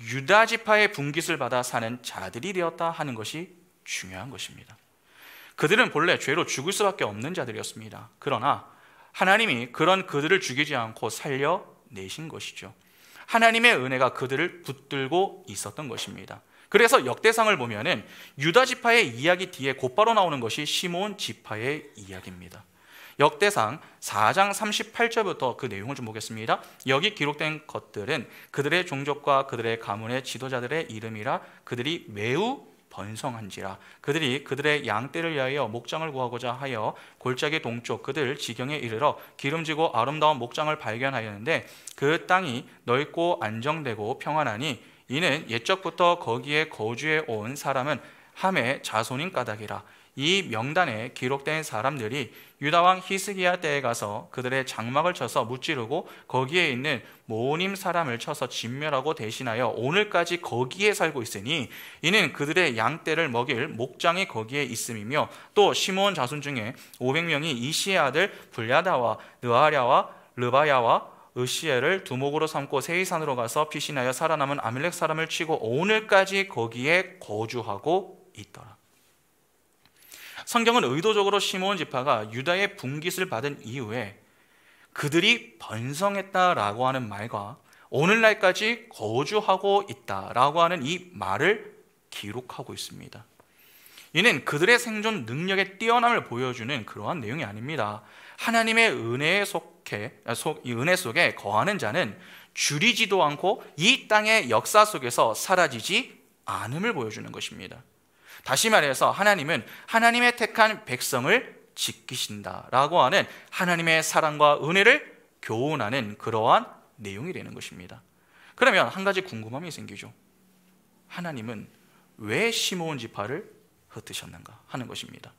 유다 지파의 분깃을 받아 사는 자들이 되었다 하는 것이 중요한 것입니다. 그들은 본래 죄로 죽을 수밖에 없는 자들이었습니다. 그러나 하나님이 그런 그들을 죽이지 않고 살려내신 것이죠. 하나님의 은혜가 그들을 붙들고 있었던 것입니다. 그래서 역대상을 보면은 유다 지파의 이야기 뒤에 곧바로 나오는 것이 시므온 지파의 이야기입니다. 역대상 4장 38절부터 그 내용을 좀 보겠습니다. 여기 기록된 것들은 그들의 종족과 그들의 가문의 지도자들의 이름이라 그들이 매우 번성한지라 그들이 그들의 양떼를 위하여 목장을 구하고자 하여 골짜기 동쪽 그들 지경에 이르러 기름지고 아름다운 목장을 발견하였는데 그 땅이 넓고 안정되고 평안하니 이는 옛적부터 거기에 거주해 온 사람은 함의 자손인 까닭이라. 이 명단에 기록된 사람들이 유다왕 히스기야 때에 가서 그들의 장막을 쳐서 무찌르고 거기에 있는 모님 사람을 쳐서 진멸하고 대신하여 오늘까지 거기에 살고 있으니 이는 그들의 양떼를 먹일 목장이 거기에 있음이며 또 시므온 자손 중에 500명이 이시의 아들 불야다와 느아랴와 르바야와 으시엘을 두목으로 삼고 세이산으로 가서 피신하여 살아남은 아밀렉 사람을 치고 오늘까지 거기에 거주하고 있더라. 성경은 의도적으로 시므온 지파가 유다의 분깃을 받은 이후에 그들이 번성했다라고 하는 말과 오늘날까지 거주하고 있다라고 하는 이 말을 기록하고 있습니다. 이는 그들의 생존 능력의 뛰어남을 보여주는 그러한 내용이 아닙니다. 하나님의 은혜 속에 거하는 자는 줄이지도 않고 이 땅의 역사 속에서 사라지지 않음을 보여주는 것입니다. 다시 말해서 하나님은 하나님의 택한 백성을 지키신다라고 하는 하나님의 사랑과 은혜를 교훈하는 그러한 내용이 되는 것입니다. 그러면 한 가지 궁금함이 생기죠. 하나님은 왜 시므온 지파를 흩으셨는가 하는 것입니다.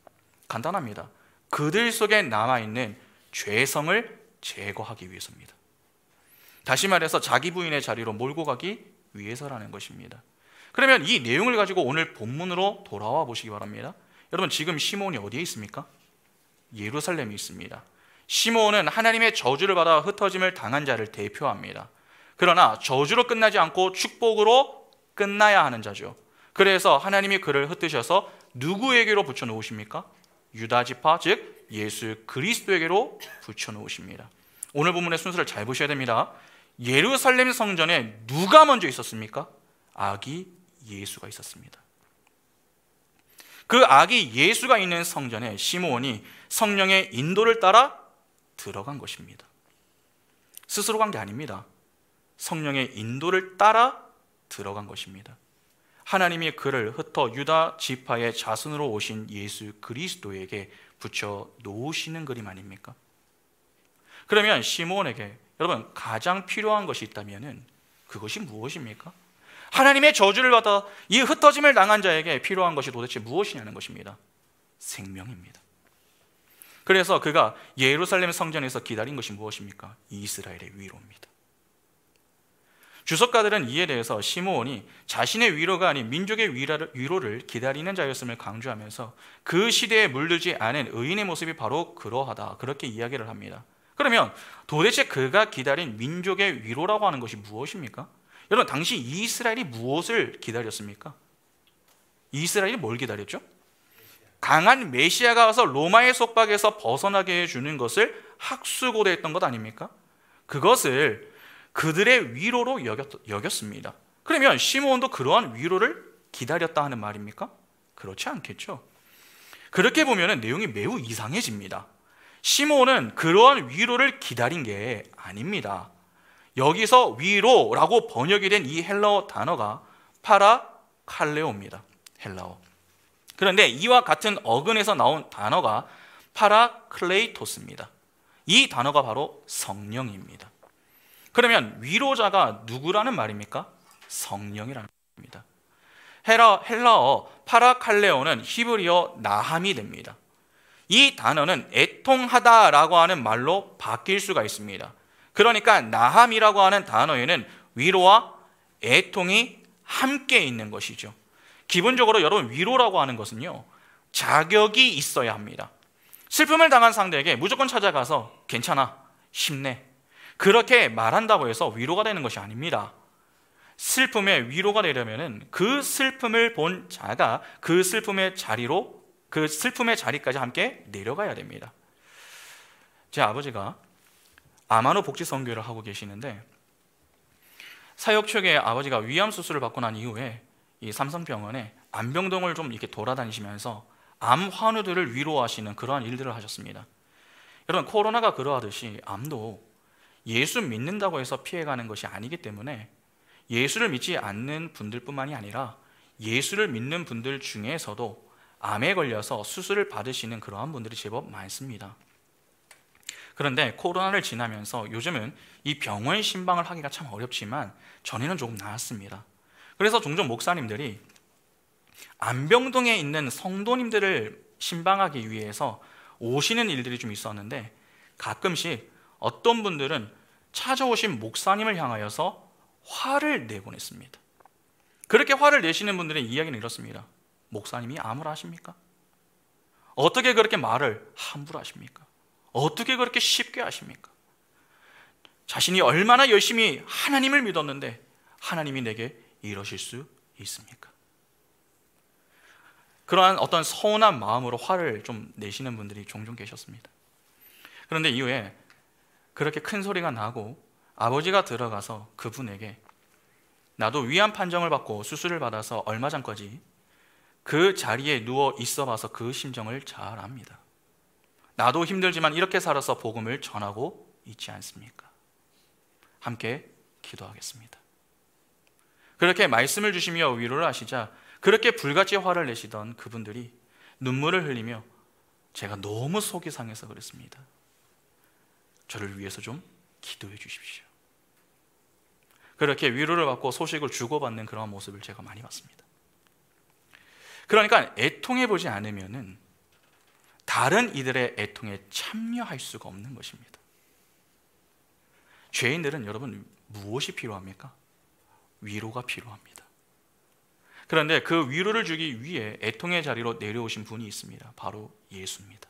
간단합니다. 그들 속에 남아있는 죄성을 제거하기 위해서입니다. 다시 말해서 자기 부인의 자리로 몰고 가기 위해서라는 것입니다. 그러면 이 내용을 가지고 오늘 본문으로 돌아와 보시기 바랍니다. 여러분 지금 시므온이 어디에 있습니까? 예루살렘에 있습니다. 시므온은 하나님의 저주를 받아 흩어짐을 당한 자를 대표합니다. 그러나 저주로 끝나지 않고 축복으로 끝나야 하는 자죠. 그래서 하나님이 그를 흩으셔서 누구에게로 붙여놓으십니까? 유다 지파 즉 예수 그리스도에게로 붙여놓으십니다. 오늘 본문의 순서를 잘 보셔야 됩니다. 예루살렘 성전에 누가 먼저 있었습니까? 아기 예수가 있었습니다. 그 아기 예수가 있는 성전에 시므온이 성령의 인도를 따라 들어간 것입니다. 스스로 간 게 아닙니다. 성령의 인도를 따라 들어간 것입니다. 하나님이 그를 흩어 유다 지파의 자손으로 오신 예수 그리스도에게 붙여 놓으시는 그림 아닙니까? 그러면 시므온에게 여러분 가장 필요한 것이 있다면 그것이 무엇입니까? 하나님의 저주를 받아 이 흩어짐을 당한 자에게 필요한 것이 도대체 무엇이냐는 것입니다. 생명입니다. 그래서 그가 예루살렘 성전에서 기다린 것이 무엇입니까? 이스라엘의 위로입니다. 주석가들은 이에 대해서 시므온이 자신의 위로가 아닌 민족의 위로를 기다리는 자였음을 강조하면서 그 시대에 물들지 않은 의인의 모습이 바로 그러하다, 그렇게 이야기를 합니다. 그러면 도대체 그가 기다린 민족의 위로라고 하는 것이 무엇입니까? 여러분, 당시 이스라엘이 무엇을 기다렸습니까? 이스라엘이 뭘 기다렸죠? 강한 메시아가 와서 로마의 속박에서 벗어나게 해주는 것을 학수고대했던 것 아닙니까? 그것을 그들의 위로로 여겼습니다. 그러면 시므온도 그러한 위로를 기다렸다 하는 말입니까? 그렇지 않겠죠. 그렇게 보면 내용이 매우 이상해집니다. 시므온은 그러한 위로를 기다린 게 아닙니다. 여기서 위로라고 번역이 된 이 헬라어 단어가 파라칼레오입니다. 헬라어. 그런데 이와 같은 어근에서 나온 단어가 파라클레이토스입니다. 이 단어가 바로 성령입니다. 그러면 위로자가 누구라는 말입니까? 성령이라는 말입니다. 헬라어 파라칼레오는 히브리어 나함이 됩니다. 이 단어는 애통하다라고 하는 말로 바뀔 수가 있습니다. 그러니까 나함이라고 하는 단어에는 위로와 애통이 함께 있는 것이죠. 기본적으로 여러분, 위로라고 하는 것은요, 자격이 있어야 합니다. 슬픔을 당한 상대에게 무조건 찾아가서 괜찮아, 힘내, 그렇게 말한다고 해서 위로가 되는 것이 아닙니다. 슬픔에 위로가 되려면 그 슬픔을 본 자가 그 슬픔의 자리까지 함께 내려가야 됩니다. 제 아버지가 아마노 복지선교를 하고 계시는데, 사역 초기에 아버지가 위암 수술을 받고 난 이후에 이 삼성병원에 암병동을 좀 이렇게 돌아다니시면서 암 환우들을 위로하시는 그러한 일들을 하셨습니다. 여러분, 코로나가 그러하듯이 암도 예수 믿는다고 해서 피해가는 것이 아니기 때문에 예수를 믿지 않는 분들뿐만이 아니라 예수를 믿는 분들 중에서도 암에 걸려서 수술을 받으시는 그러한 분들이 제법 많습니다. 그런데 코로나를 지나면서 요즘은 이 병원 신방을 하기가 참 어렵지만 전에는 조금 나았습니다. 그래서 종종 목사님들이 암병동에 있는 성도님들을 신방하기 위해서 오시는 일들이 좀 있었는데, 가끔씩 어떤 분들은 찾아오신 목사님을 향하여서 화를 내곤 했습니다. 그렇게 화를 내시는 분들의 이야기는 이렇습니다. 목사님이 암을 하십니까? 어떻게 그렇게 말을 함부로 하십니까? 어떻게 그렇게 쉽게 하십니까? 자신이 얼마나 열심히 하나님을 믿었는데 하나님이 내게 이러실 수 있습니까? 그러한 어떤 서운한 마음으로 화를 좀 내시는 분들이 종종 계셨습니다. 그런데 이후에 그렇게 큰 소리가 나고 아버지가 들어가서 그분에게, 나도 위암 판정을 받고 수술을 받아서 얼마 전까지 그 자리에 누워 있어 봐서 그 심정을 잘 압니다. 나도 힘들지만 이렇게 살아서 복음을 전하고 있지 않습니까? 함께 기도하겠습니다. 그렇게 말씀을 주시며 위로를 하시자 그렇게 불같이 화를 내시던 그분들이 눈물을 흘리며, 제가 너무 속이 상해서 그랬습니다, 저를 위해서 좀 기도해 주십시오, 그렇게 위로를 받고 소식을 주고받는 그런 모습을 제가 많이 봤습니다. 그러니까 애통해 보지 않으면은 다른 이들의 애통에 참여할 수가 없는 것입니다. 죄인들은 여러분 무엇이 필요합니까? 위로가 필요합니다. 그런데 그 위로를 주기 위해 애통의 자리로 내려오신 분이 있습니다. 바로 예수입니다.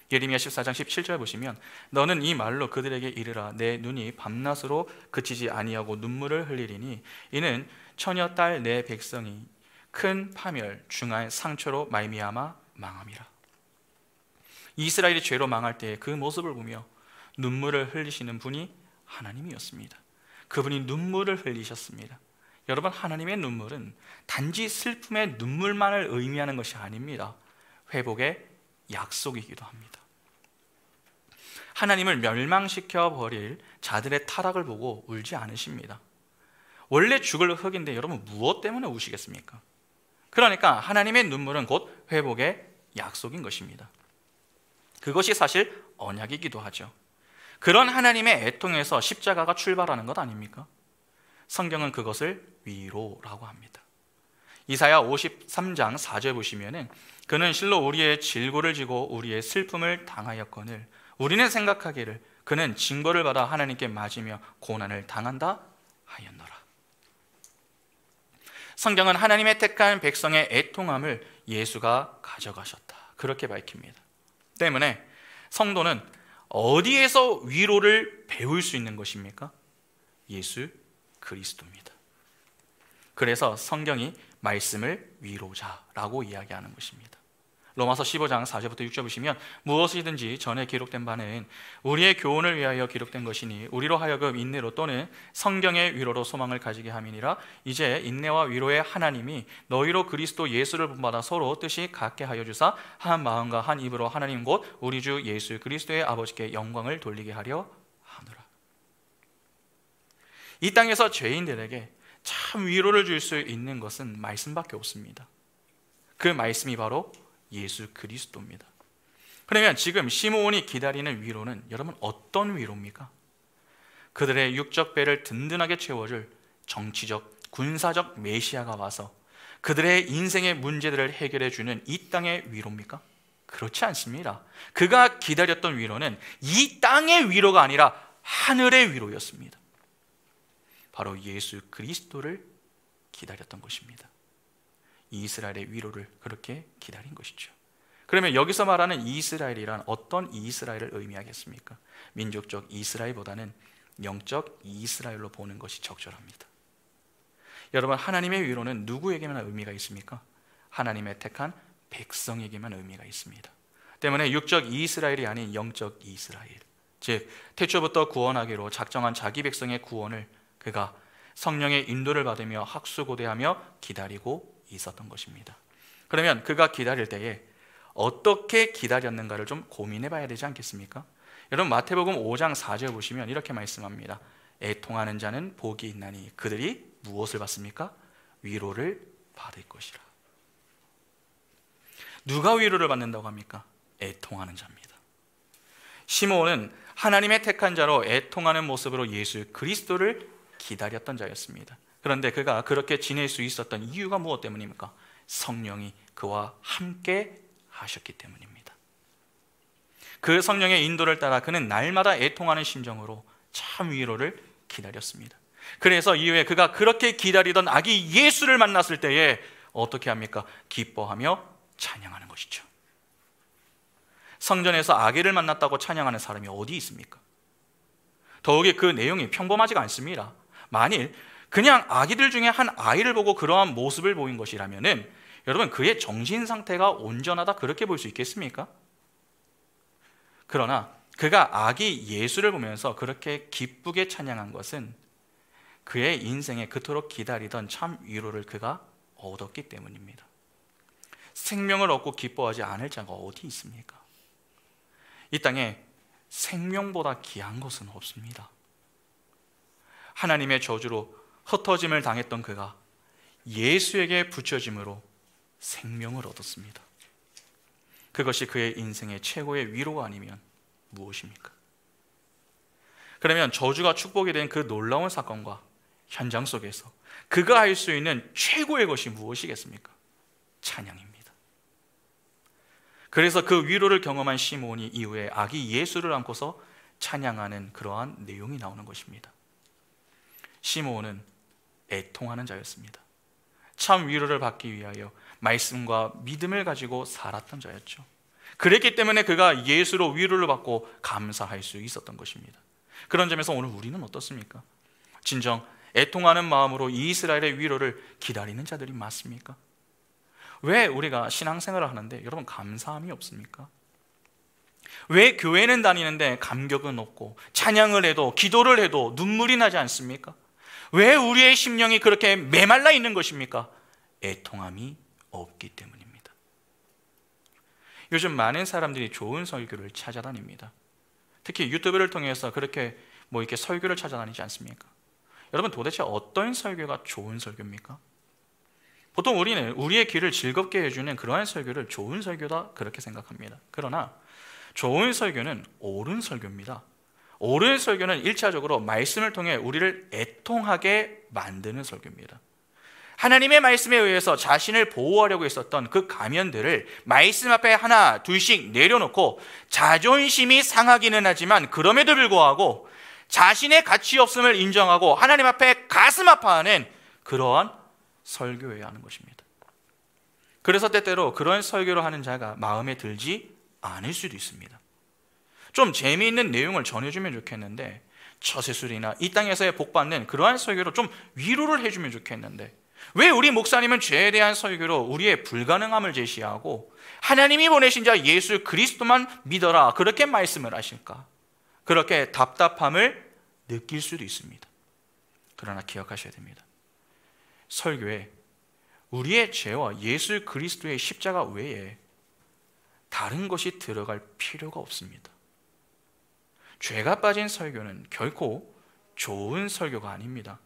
예레미야 14장 17절 보시면, 너는 이 말로 그들에게 이르라, 내 눈이 밤낮으로 그치지 아니하고 눈물을 흘리리니 이는 처녀 딸 내 백성이 큰 파멸 중한 상처로 말미암아 망함이라. 이스라엘이 죄로 망할 때 그 모습을 보며 눈물을 흘리시는 분이 하나님이었습니다. 그분이 눈물을 흘리셨습니다. 여러분, 하나님의 눈물은 단지 슬픔의 눈물만을 의미하는 것이 아닙니다. 회복의 약속이기도 합니다. 하나님을 멸망시켜 버릴 자들의 타락을 보고 울지 않으십니다. 원래 죽을 흙인데 여러분 무엇 때문에 우시겠습니까? 그러니까 하나님의 눈물은 곧 회복의 약속인 것입니다. 그것이 사실 언약이기도 하죠. 그런 하나님의 애통에서 십자가가 출발하는 것 아닙니까? 성경은 그것을 위로라고 합니다. 이사야 53장 4절 보시면은 그는 실로 우리의 질고를 지고 우리의 슬픔을 당하였거늘 우리는 생각하기를 그는 징벌을 받아 하나님께 맞으며 고난을 당한다 하였노라. 성경은 하나님의 택한 백성의 애통함을 예수가 가져가셨다, 그렇게 밝힙니다. 때문에 성도는 어디에서 위로를 배울 수 있는 것입니까? 예수 그리스도입니다. 그래서 성경이 말씀을 위로자라고 이야기하는 것입니다. 로마서 15장 4절부터 6절 보시면 무엇이든지 전에 기록된 바는 우리의 교훈을 위하여 기록된 것이니 우리로 하여금 인내로 또는 성경의 위로로 소망을 가지게 함이니라. 이제 인내와 위로의 하나님이 너희로 그리스도 예수를 본받아 서로 뜻이 같게 하여 주사 한 마음과 한 입으로 하나님 곧 우리 주 예수 그리스도의 아버지께 영광을 돌리게 하려 하노라. 이 땅에서 죄인들에게 참 위로를 줄 수 있는 것은 말씀밖에 없습니다. 그 말씀이 바로 예수 그리스도입니다. 그러면 지금 시므온이 기다리는 위로는 여러분 어떤 위로입니까? 그들의 육적 배를 든든하게 채워줄 정치적, 군사적 메시아가 와서 그들의 인생의 문제들을 해결해 주는 이 땅의 위로입니까? 그렇지 않습니다. 그가 기다렸던 위로는 이 땅의 위로가 아니라 하늘의 위로였습니다. 바로 예수 그리스도를 기다렸던 것입니다. 이스라엘의 위로를 그렇게 기다린 것이죠. 그러면 여기서 말하는 이스라엘이란 어떤 이스라엘을 의미하겠습니까? 민족적 이스라엘보다는 영적 이스라엘로 보는 것이 적절합니다. 여러분, 하나님의 위로는 누구에게만 의미가 있습니까? 하나님의 택한 백성에게만 의미가 있습니다. 때문에 육적 이스라엘이 아닌 영적 이스라엘, 즉 태초부터 구원하기로 작정한 자기 백성의 구원을 그가 성령의 인도를 받으며 학수고대하며 기다리고 있었던 것입니다. 그러면 그가 기다릴 때에 어떻게 기다렸는가를 좀 고민해 봐야 되지 않겠습니까? 여러분, 마태복음 5장 4절 보시면 이렇게 말씀합니다. 애통하는 자는 복이 있나니 그들이 무엇을 받습니까? 위로를 받을 것이라. 누가 위로를 받는다고 합니까? 애통하는 자입니다. 시므온은 하나님의 택한 자로 애통하는 모습으로 예수 그리스도를 기다렸던 자였습니다. 그런데 그가 그렇게 지낼 수 있었던 이유가 무엇 때문입니까? 성령이 그와 함께 하셨기 때문입니다. 그 성령의 인도를 따라 그는 날마다 애통하는 심정으로 참 위로를 기다렸습니다. 그래서 이후에 그가 그렇게 기다리던 아기 예수를 만났을 때에 어떻게 합니까? 기뻐하며 찬양하는 것이죠. 성전에서 아기를 만났다고 찬양하는 사람이 어디 있습니까? 더욱이 그 내용이 평범하지가 않습니다. 만일 그냥 아기들 중에 한 아이를 보고 그러한 모습을 보인 것이라면은 여러분, 그의 정신 상태가 온전하다 그렇게 볼 수 있겠습니까? 그러나 그가 아기 예수를 보면서 그렇게 기쁘게 찬양한 것은 그의 인생에 그토록 기다리던 참 위로를 그가 얻었기 때문입니다. 생명을 얻고 기뻐하지 않을 자가 어디 있습니까? 이 땅에 생명보다 귀한 것은 없습니다. 하나님의 저주로 흩어짐을 당했던 그가 예수에게 붙여짐으로 생명을 얻었습니다. 그것이 그의 인생의 최고의 위로가 아니면 무엇입니까? 그러면 저주가 축복이 된 그 놀라운 사건과 현장 속에서 그가 할 수 있는 최고의 것이 무엇이겠습니까? 찬양입니다. 그래서 그 위로를 경험한 시므온이 이후에 아기 예수를 안고서 찬양하는 그러한 내용이 나오는 것입니다. 시므온은 애통하는 자였습니다. 참 위로를 받기 위하여 말씀과 믿음을 가지고 살았던 자였죠. 그랬기 때문에 그가 예수로 위로를 받고 감사할 수 있었던 것입니다. 그런 점에서 오늘 우리는 어떻습니까? 진정 애통하는 마음으로 이스라엘의 위로를 기다리는 자들이 맞습니까? 왜 우리가 신앙생활을 하는데 여러분 감사함이 없습니까? 왜 교회는 다니는데 감격은 없고 찬양을 해도 기도를 해도 눈물이 나지 않습니까? 왜 우리의 심령이 그렇게 메말라 있는 것입니까? 애통함이 없기 때문입니다. 요즘 많은 사람들이 좋은 설교를 찾아다닙니다. 특히 유튜브를 통해서 그렇게 이렇게 설교를 찾아다니지 않습니까? 여러분, 도대체 어떤 설교가 좋은 설교입니까? 보통 우리는 우리의 귀를 즐겁게 해주는 그러한 설교를 좋은 설교다 그렇게 생각합니다. 그러나 좋은 설교는 옳은 설교입니다. 옳은 설교는 1차적으로 말씀을 통해 우리를 애통하게 만드는 설교입니다. 하나님의 말씀에 의해서 자신을 보호하려고 했었던 그 가면들을 말씀 앞에 하나 둘씩 내려놓고 자존심이 상하기는 하지만 그럼에도 불구하고 자신의 가치 없음을 인정하고 하나님 앞에 가슴 아파하는 그러한 설교해야 하는 것입니다. 그래서 때때로 그런 설교를 하는 자가 마음에 들지 않을 수도 있습니다. 좀 재미있는 내용을 전해주면 좋겠는데, 처세술이나 이 땅에서의 복받는 그러한 설교로 좀 위로를 해주면 좋겠는데, 왜 우리 목사님은 죄에 대한 설교로 우리의 불가능함을 제시하고 하나님이 보내신 자 예수 그리스도만 믿어라 그렇게 말씀을 하실까? 그렇게 답답함을 느낄 수도 있습니다. 그러나 기억하셔야 됩니다. 설교에 우리의 죄와 예수 그리스도의 십자가 외에 다른 것이 들어갈 필요가 없습니다. 죄가 빠진 설교는 결코 좋은 설교가 아닙니다.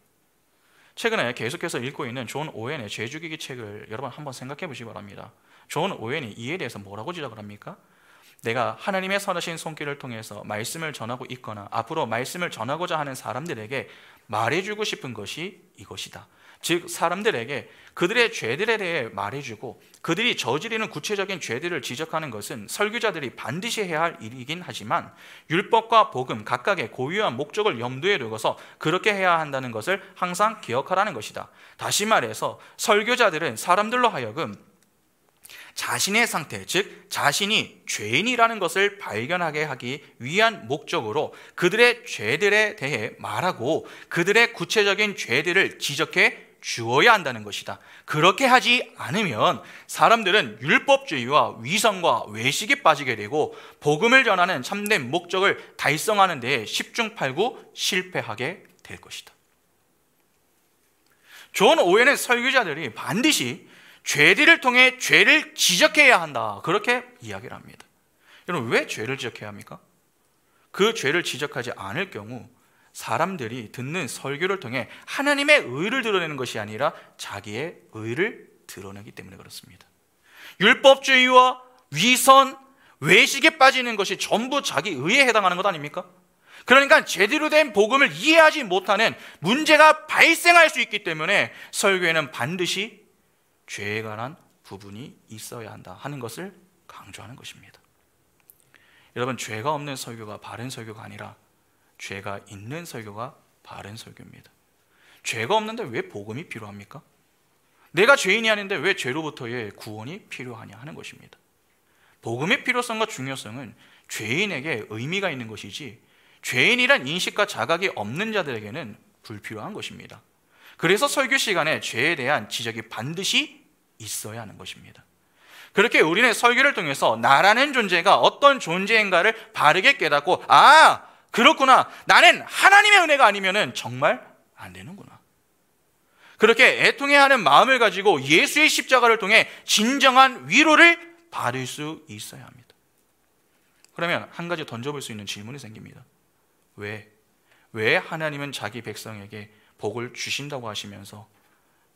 최근에 계속해서 읽고 있는 존 오웬의 죄 죽이기 책을 여러분 한번 생각해 보시기 바랍니다. 존 오웬이 이에 대해서 뭐라고 지적을 합니까? 내가 하나님의 선하신 손길을 통해서 말씀을 전하고 있거나 앞으로 말씀을 전하고자 하는 사람들에게 말해주고 싶은 것이 이것이다. 즉 사람들에게 그들의 죄들에 대해 말해주고 그들이 저지르는 구체적인 죄들을 지적하는 것은 설교자들이 반드시 해야 할 일이긴 하지만 율법과 복음 각각의 고유한 목적을 염두에 두고서 그렇게 해야 한다는 것을 항상 기억하라는 것이다. 다시 말해서 설교자들은 사람들로 하여금 자신의 상태, 즉 자신이 죄인이라는 것을 발견하게 하기 위한 목적으로 그들의 죄들에 대해 말하고 그들의 구체적인 죄들을 지적해 주어야 한다는 것이다. 그렇게 하지 않으면 사람들은 율법주의와 위선과 외식에 빠지게 되고 복음을 전하는 참된 목적을 달성하는 데에 십중팔구 실패하게 될 것이다. 존 오웬의 설교자들이 반드시 죄들을 통해 죄를 지적해야 한다 그렇게 이야기를 합니다. 여러분, 왜 죄를 지적해야 합니까? 그 죄를 지적하지 않을 경우 사람들이 듣는 설교를 통해 하나님의 의를 드러내는 것이 아니라 자기의 의를 드러내기 때문에 그렇습니다. 율법주의와 위선, 외식에 빠지는 것이 전부 자기 의에 해당하는 것 아닙니까? 그러니까 제대로 된 복음을 이해하지 못하는 문제가 발생할 수 있기 때문에 설교에는 반드시 죄에 관한 부분이 있어야 한다 하는 것을 강조하는 것입니다. 여러분, 죄가 없는 설교가 바른 설교가 아니라 죄가 있는 설교가 바른 설교입니다. 죄가 없는데 왜 복음이 필요합니까? 내가 죄인이 아닌데 왜 죄로부터의 구원이 필요하냐 하는 것입니다. 복음의 필요성과 중요성은 죄인에게 의미가 있는 것이지 죄인이란 인식과 자각이 없는 자들에게는 불필요한 것입니다. 그래서 설교 시간에 죄에 대한 지적이 반드시 있어야 하는 것입니다. 그렇게 우리는 설교를 통해서 나라는 존재가 어떤 존재인가를 바르게 깨닫고 그렇구나, 나는 하나님의 은혜가 아니면 정말 안 되는구나. 그렇게 애통해야 하는 마음을 가지고 예수의 십자가를 통해 진정한 위로를 받을 수 있어야 합니다. 그러면 한 가지 던져볼 수 있는 질문이 생깁니다. 왜 하나님은 자기 백성에게 복을 주신다고 하시면서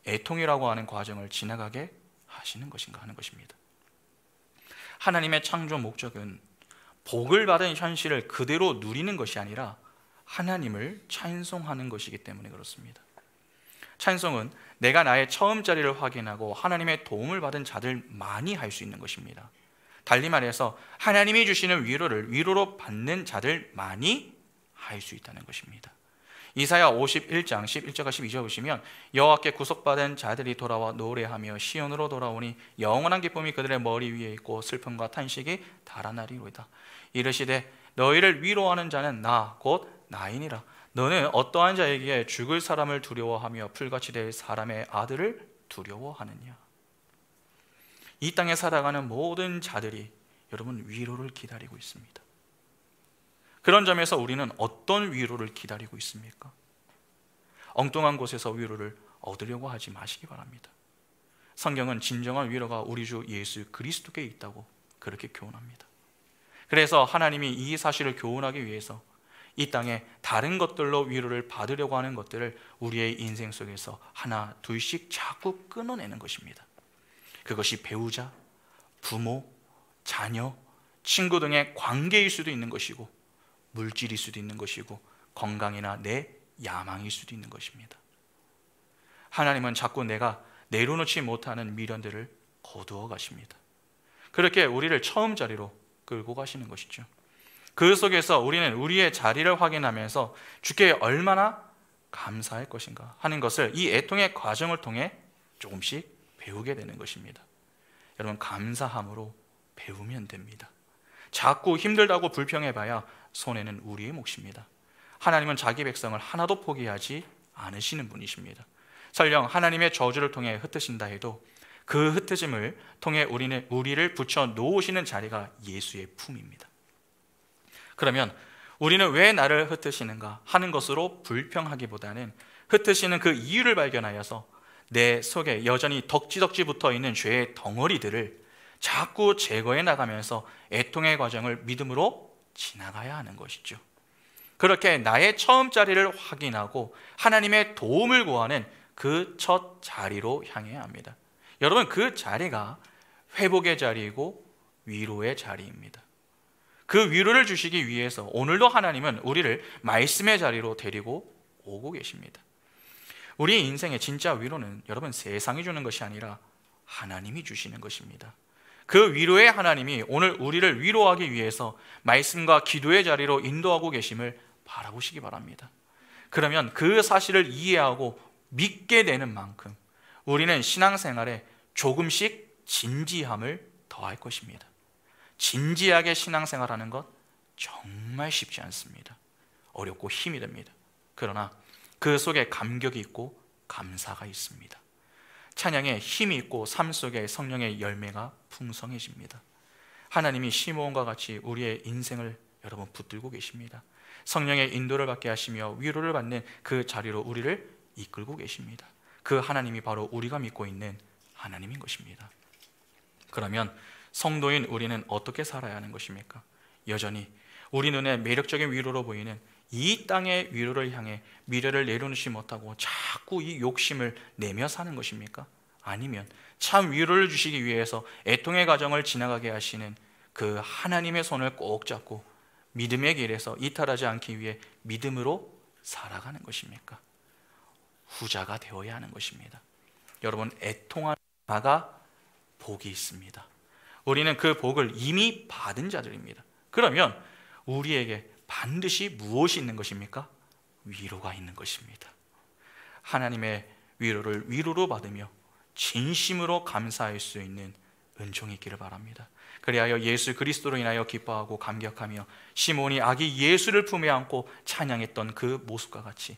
애통이라고 하는 과정을 지나가게 하시는 것인가 하는 것입니다. 하나님의 창조 목적은 복을 받은 현실을 그대로 누리는 것이 아니라 하나님을 찬송하는 것이기 때문에 그렇습니다. 찬송은 내가 나의 처음자리를 확인하고 하나님의 도움을 받은 자들만이 할 수 있는 것입니다. 달리 말해서 하나님이 주시는 위로를 위로로 받는 자들만이 할 수 있다는 것입니다. 이사야 51장 11절과 12절 보시면 여호와께 구속받은 자들이 돌아와 노래하며 시온으로 돌아오니 영원한 기쁨이 그들의 머리 위에 있고 슬픔과 탄식이 달아나리로이다. 이르시되 너희를 위로하는 자는 나 곧 나이니라. 너는 어떠한 자에게 죽을 사람을 두려워하며 풀같이 될 사람의 아들을 두려워하느냐. 이 땅에 살아가는 모든 자들이 여러분 위로를 기다리고 있습니다. 그런 점에서 우리는 어떤 위로를 기다리고 있습니까? 엉뚱한 곳에서 위로를 얻으려고 하지 마시기 바랍니다. 성경은 진정한 위로가 우리 주 예수 그리스도께 있다고 그렇게 교훈합니다. 그래서 하나님이 이 사실을 교훈하기 위해서 이 땅에 다른 것들로 위로를 받으려고 하는 것들을 우리의 인생 속에서 하나 둘씩 자꾸 끊어내는 것입니다. 그것이 배우자, 부모, 자녀, 친구 등의 관계일 수도 있는 것이고, 물질일 수도 있는 것이고, 건강이나 내 야망일 수도 있는 것입니다. 하나님은 자꾸 내가 내려놓지 못하는 미련들을 거두어 가십니다. 그렇게 우리를 처음 자리로 끌고 가시는 것이죠. 그 속에서 우리는 우리의 자리를 확인하면서 주께 얼마나 감사할 것인가 하는 것을 이 애통의 과정을 통해 조금씩 배우게 되는 것입니다. 여러분, 감사함으로 배우면 됩니다. 자꾸 힘들다고 불평해봐야 손해는 우리의 몫입니다. 하나님은 자기 백성을 하나도 포기하지 않으시는 분이십니다. 설령 하나님의 저주를 통해 흩으신다 해도 그 흩어짐을 통해 우리를 붙여 놓으시는 자리가 예수의 품입니다. 그러면 우리는 왜 나를 흩으시는가 하는 것으로 불평하기보다는 흩으시는 그 이유를 발견하여서 내 속에 여전히 덕지덕지 붙어있는 죄의 덩어리들을 자꾸 제거해 나가면서 애통의 과정을 믿음으로 지나가야 하는 것이죠. 그렇게 나의 처음 자리를 확인하고 하나님의 도움을 구하는 그 첫 자리로 향해야 합니다. 여러분, 그 자리가 회복의 자리이고 위로의 자리입니다. 그 위로를 주시기 위해서 오늘도 하나님은 우리를 말씀의 자리로 데리고 오고 계십니다. 우리 인생의 진짜 위로는 여러분 세상이 주는 것이 아니라 하나님이 주시는 것입니다. 그 위로의 하나님이 오늘 우리를 위로하기 위해서 말씀과 기도의 자리로 인도하고 계심을 바라보시기 바랍니다. 그러면 그 사실을 이해하고 믿게 되는 만큼 우리는 신앙생활에 조금씩 진지함을 더할 것입니다. 진지하게 신앙생활하는 것 정말 쉽지 않습니다. 어렵고 힘이 듭니다. 그러나 그 속에 감격이 있고 감사가 있습니다. 찬양에 힘이 있고 삶 속에 성령의 열매가 풍성해집니다. 하나님이 시므온과 같이 우리의 인생을 여러분 붙들고 계십니다. 성령의 인도를 받게 하시며 위로를 받는 그 자리로 우리를 이끌고 계십니다. 그 하나님이 바로 우리가 믿고 있는 하나님인 것입니다. 그러면 성도인 우리는 어떻게 살아야 하는 것입니까? 여전히 우리 눈에 매력적인 위로로 보이는 이 땅의 위로를 향해 미래를 내려놓지 못하고 자꾸 이 욕심을 내며 사는 것입니까? 아니면 참 위로를 주시기 위해서 애통의 과정을 지나가게 하시는 그 하나님의 손을 꼭 잡고 믿음의 길에서 이탈하지 않기 위해 믿음으로 살아가는 것입니까? 후자가 되어야 하는 것입니다. 여러분, 애통하는 자가 복이 있습니다. 우리는 그 복을 이미 받은 자들입니다. 그러면 우리에게 반드시 무엇이 있는 것입니까? 위로가 있는 것입니다. 하나님의 위로를 위로로 받으며 진심으로 감사할 수 있는 은총이 있기를 바랍니다. 그리하여 예수 그리스도로 인하여 기뻐하고 감격하며 시몬이 아기 예수를 품에 안고 찬양했던 그 모습과 같이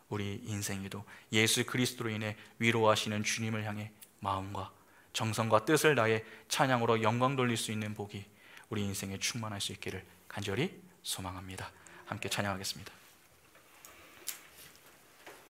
우리 인생에도 예수 그리스도로 인해 위로하시는 주님을 향해 마음과 정성과 뜻을 다해 찬양으로 영광 돌릴 수 있는 복이 우리 인생에 충만할 수 있기를 간절히 소망합니다. 함께 찬양하겠습니다.